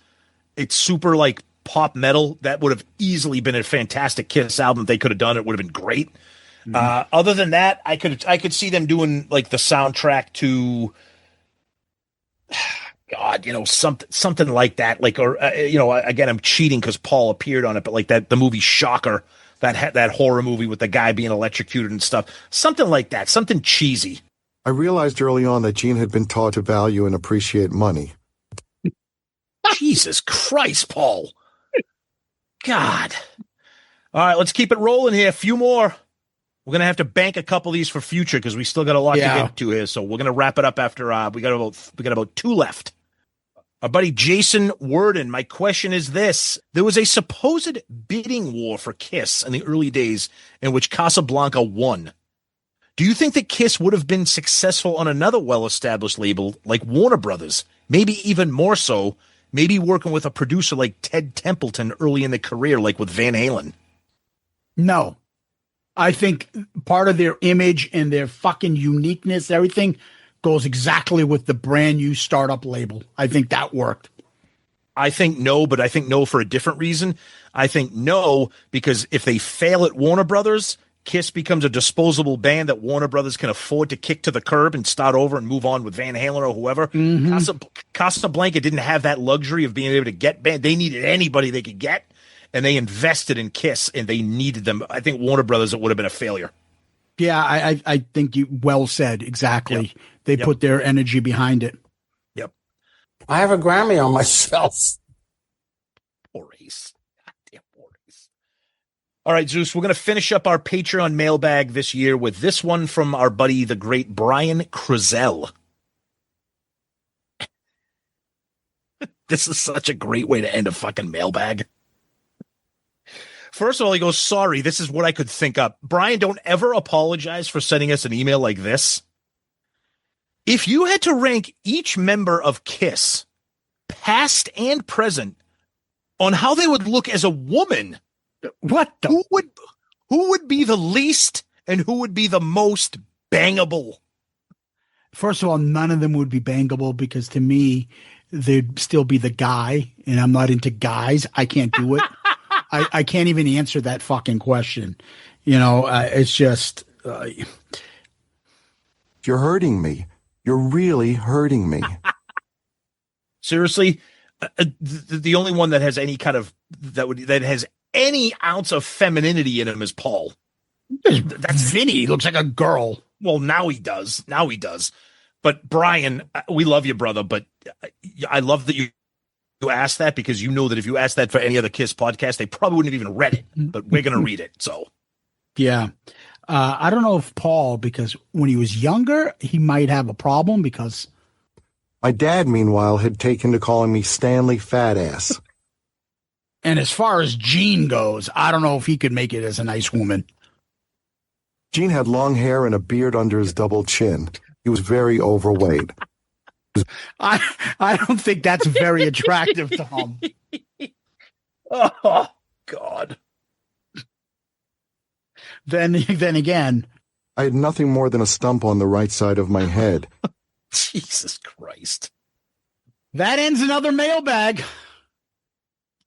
it's super like pop metal. That would have easily been a fantastic Kiss album. If they could have done it, would have been great. Mm-hmm. Other than that, I could see them doing like the soundtrack to God, something like that. Like, or again, I'm cheating because Paul appeared on it, but like the movie Shocker, that horror movie with the guy being electrocuted and stuff, something like that, something cheesy. I realized early on that Gene had been taught to value and appreciate money. Jesus Christ, Paul. God. All right, let's keep it rolling here. A few more. We're going to have to bank a couple of these for future because we still got a lot to get to here. So we're going to wrap it up after we got about two left. Our buddy Jason Worden, my question is this. There was a supposed bidding war for Kiss in the early days in which Casablanca won. Do you think that Kiss would have been successful on another well-established label like Warner Brothers? Maybe even more so, maybe working with a producer like Ted Templeton early in the career, like with Van Halen? No. I think part of their image and their fucking uniqueness, everything goes exactly with the brand new startup label. I think that worked. I think no, but I think no for a different reason. I think no, because if they fail at Warner Brothers, Kiss becomes a disposable band that Warner Brothers can afford to kick to the curb and start over and move on with Van Halen or whoever. Mm-hmm. Casablanca didn't have that luxury of being able to get band. They needed anybody they could get, and they invested in Kiss, and they needed them. I think Warner Brothers, it would have been a failure. Yeah, I think you well said. Exactly. Yep. They put their energy behind it. Yep. I have a Grammy on my shelf. Poor Ace. Goddamn poor Ace. All right, Zeus, we're going to finish up our Patreon mailbag this year with this one from our buddy, the great Brian Crizel. This is such a great way to end a fucking mailbag. First of all, he goes, sorry, this is what I could think up. Brian, don't ever apologize for sending us an email like this. If you had to rank each member of KISS, past and present, on how they would look as a woman, who would be the least and who would be the most bangable? First of all, none of them would be bangable because to me, they'd still be the guy, and I'm not into guys. I can't do it. I can't even answer that fucking question. You know, it's just. You're hurting me. You're really hurting me. Seriously, the only one that has any kind of that has any ounce of femininity in him is Paul. That's Vinny. He looks like a girl. Well, now he does. But Brian, we love you, brother. But I love that you asked that because you know that if you asked that for any other KISS podcast, they probably wouldn't have even read it. But we're going to read it. So, yeah. I don't know if Paul, because when he was younger, he might have a problem because. My dad, meanwhile, had taken to calling me Stanley Fat Ass. And as far as Gene goes, I don't know if he could make it as a nice woman. Gene had long hair and a beard under his double chin. He was very overweight. I don't think that's very attractive, Tom. Oh, God. Then again, I had nothing more than a stump on the right side of my head. Jesus Christ. That ends another mailbag.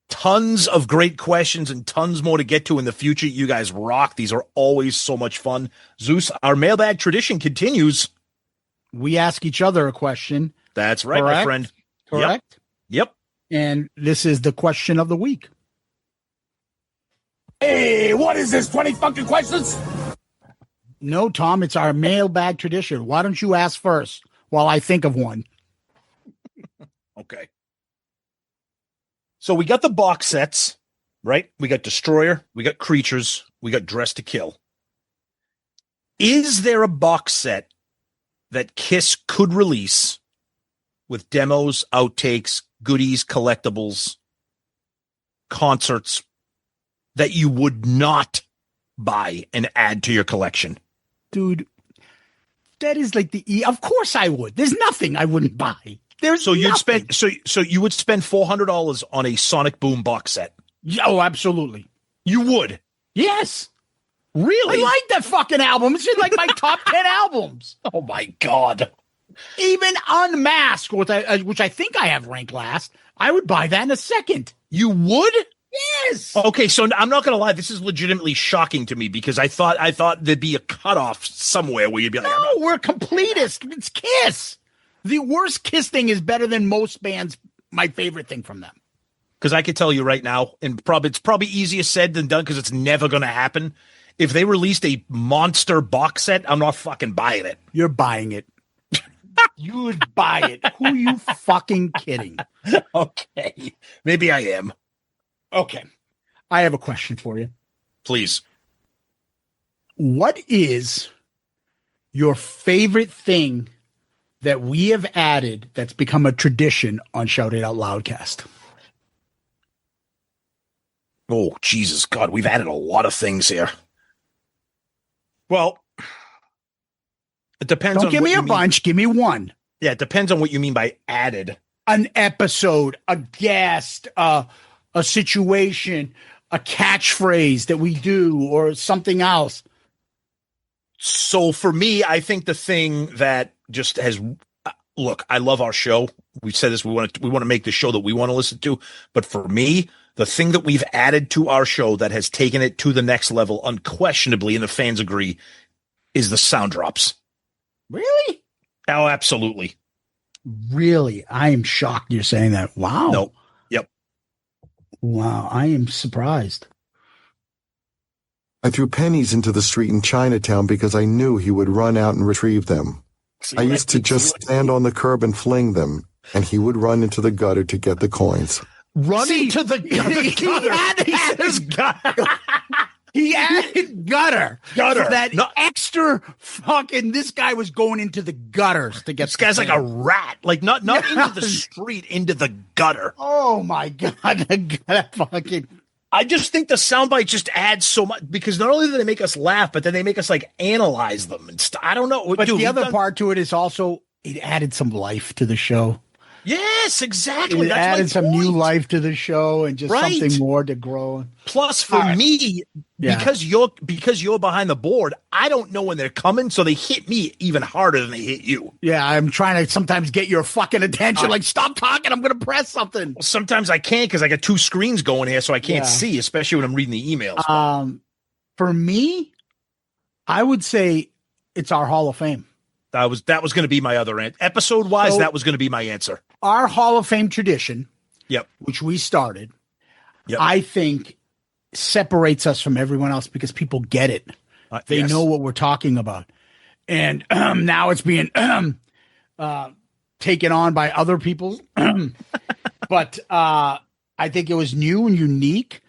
Tons of great questions and tons more to get to in the future. You guys rock. These are always so much fun. Zeus, our mailbag tradition continues. We ask each other a question. That's right, correct? My friend. Correct? Yep. And this is the question of the week. Hey, what is this, 20 fucking questions? No, Tom, it's our mailbag tradition. Why don't you ask first while I think of one? Okay. So we got the box sets, right? We got Destroyer, we got Creatures, we got Dress to Kill. Is there a box set that KISS could release with demos, outtakes, goodies, collectibles, concerts that you would not buy and add to your collection? Dude, that is like of course I would. There's nothing I wouldn't buy. So you would spend $400 on a Sonic Boom box set. Oh, absolutely. You would. Yes. Really? I like that fucking album. It's in like my top 10 albums. Oh my God. Even Unmasked, which I think I have ranked last, I would buy that in a second. You would? Yes. Okay, so I'm not gonna lie, this is legitimately shocking to me because I thought there'd be a cutoff somewhere where you'd be like, no, we're completists. It's KISS. The worst KISS thing is better than most bands. My favorite thing from them. Because I could tell you right now, and it's probably easier said than done because it's never gonna happen. If they released a monster box set, I'm not fucking buying it. You're buying it. You would buy it. Who are you fucking kidding? Okay, maybe I am. Okay. I have a question for you. Please. What is your favorite thing that we have added that's become a tradition on Shout It Out Loudcast? Oh, Jesus God, we've added a lot of things here. Well, it depends. Don't give me a bunch. Give me one. Yeah, it depends on what you mean by added. An episode, a guest, a situation, a catchphrase that we do, or something else. So for me, I think the thing that just has look, I love our show. We've said this. We want to make the show that we want to listen to. But for me, the thing that we've added to our show that has taken it to the next level, unquestionably, and the fans agree, is the sound drops. Really? Oh, absolutely. Really? I am shocked you're saying that. Wow. No. Yep. Wow. I am surprised. I threw pennies into the street in Chinatown because I knew he would run out and retrieve them. I used to just stand on the curb and fling them, and he would run into the gutter to get the coins. running to the gutter. He added gutter. Gutter. For that extra fucking. This guy was going into the gutters to get. This guy's like a rat. Like not into the street, into the gutter. Oh my god! That fucking. I just think the soundbite just adds so much because not only do they make us laugh, but then they make us like analyze them and stuff. I don't know. But the other part to it is also it added some life to the show. Yes, exactly. It added some new life to the show and just something more to grow. Plus, for me, because you're behind the board, I don't know when they're coming, so they hit me even harder than they hit you. Yeah, I'm trying to sometimes get your fucking attention. Like, stop talking. I'm going to press something. Well, sometimes I can't because I got two screens going here, so I can't see, especially when I'm reading the emails. For me, I would say it's our Hall of Fame. That was going to be my other answer. Episode-wise, So, that was going to be my answer. Our Hall of Fame tradition, which we started, I think separates us from everyone else because people get it. They know what we're talking about. And now it's being taken on by other people. But I think it was new and unique.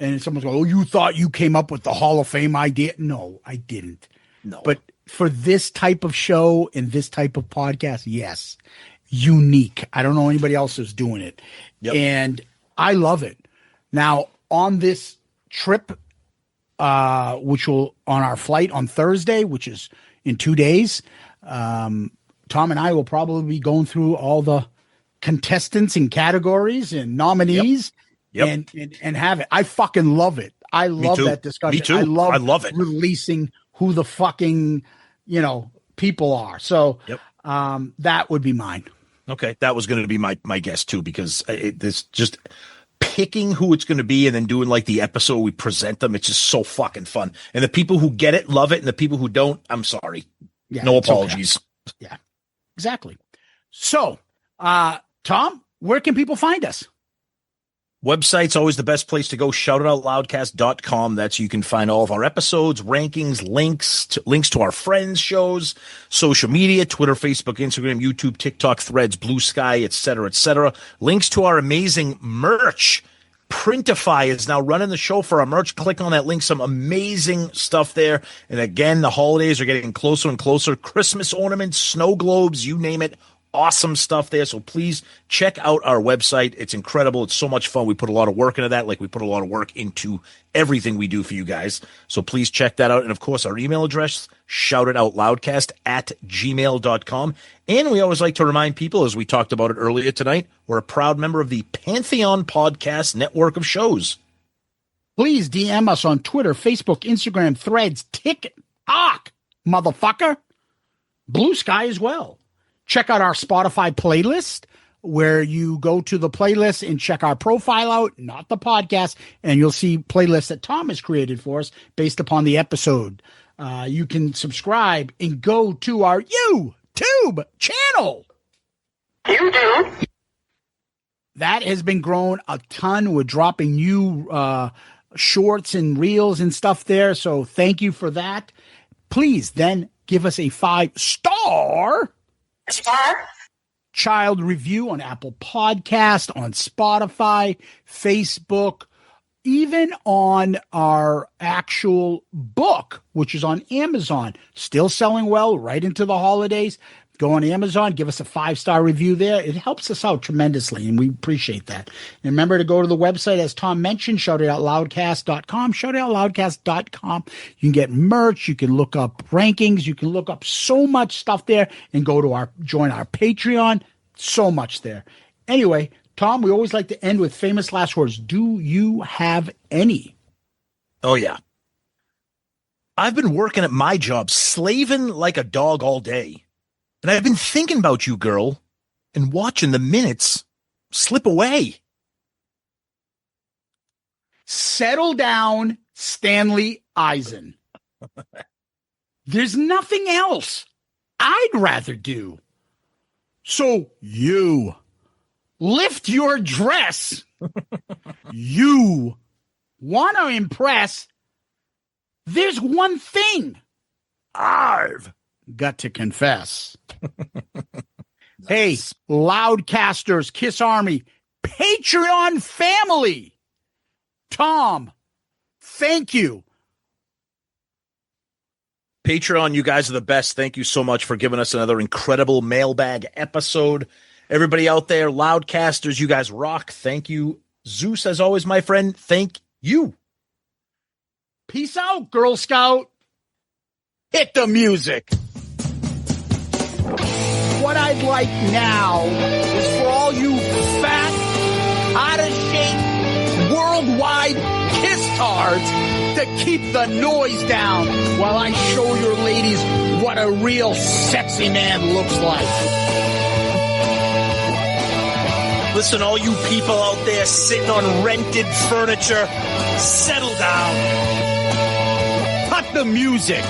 And someone's going, oh, you thought you came up with the Hall of Fame idea? No, I didn't. No. But for this type of show and this type of podcast, yes, unique. I don't know anybody else who's doing it. And I love it. Now, on this trip, which will on our flight on Thursday, which is in 2 days, Tom and I will probably be going through all the contestants and categories and nominees and have it. I fucking love it. I love that discussion. Me too. I love it. Releasing who the fucking, people are. So that would be mine. Okay. That was going to be my guess too, because this just picking who it's going to be and then doing like the episode, we present them. It's just so fucking fun. And the people who get it, love it. And the people who don't, I'm sorry. Yeah, no apologies. Okay. Yeah, exactly. So, Tom, where can people find us? Website's always the best place to go. Shoutitoutloudcast.com. That's you can find all of our episodes, rankings, links to our friends' shows, social media, Twitter, Facebook, Instagram, YouTube, TikTok, Threads, Blue Sky, etc., etc. Links to our amazing merch. Printify is now running the show for our merch. Click on that link. Some amazing stuff there. And again, the holidays are getting closer and closer. Christmas ornaments, snow globes, you name it. Awesome stuff there. So please check out our website. It's incredible. It's so much fun. We put a lot of work into that, like we put a lot of work into everything we do for you guys. So please check that out. And of course, our email address, shoutitoutloudcast@gmail.com. And we always like to remind people, as we talked about it earlier tonight, we're a proud member of the Pantheon Podcast network of shows. Please DM us on Twitter, Facebook, Instagram, Threads, TikTok, motherfucker. Blue Sky as well. Check out our Spotify playlist where you go to the playlist and check our profile out, not the podcast, and you'll see playlists that Tom has created for us based upon the episode. You can subscribe and go to our YouTube channel. YouTube. That has been growing a ton. We're dropping new shorts and reels and stuff there, so thank you for that. Please then give us a 5-star child review on Apple Podcast, on Spotify, Facebook, even on our actual book, which is on Amazon. Still selling well right into the holidays. Go on Amazon, give us a 5-star review there. It helps us out tremendously, and we appreciate that. And remember to go to the website, as Tom mentioned, shoutitoutloudcast.com, shoutitoutloudcast.com. You can get merch, you can look up rankings, you can look up so much stuff there, and join our Patreon. So much there. Anyway, Tom, we always like to end with famous last words. Do you have any? Oh, yeah. I've been working at my job, slaving like a dog all day. And I've been thinking about you, girl, and watching the minutes slip away. Settle down, Stanley Eisen. There's nothing else I'd rather do. So you lift your dress. You want to impress. There's one thing I've got to confess. Hey, Loudcasters, Kiss Army, Patreon family. Tom, thank you. Patreon, you guys are the best. Thank you so much for giving us another incredible mailbag episode. Everybody out there, Loudcasters, you guys rock. Thank you. Zeus, as always, my friend, thank you. Peace out, Girl Scout. Hit the music. What I'd like now is for all you fat, out-of-shape, worldwide kiss-tards to keep the noise down while I show your ladies what a real sexy man looks like. Listen, all you people out there sitting on rented furniture, settle down. Cut the music.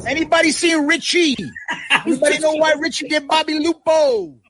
Anybody seen Richie? Anybody know why Richie get Bobby Lupo?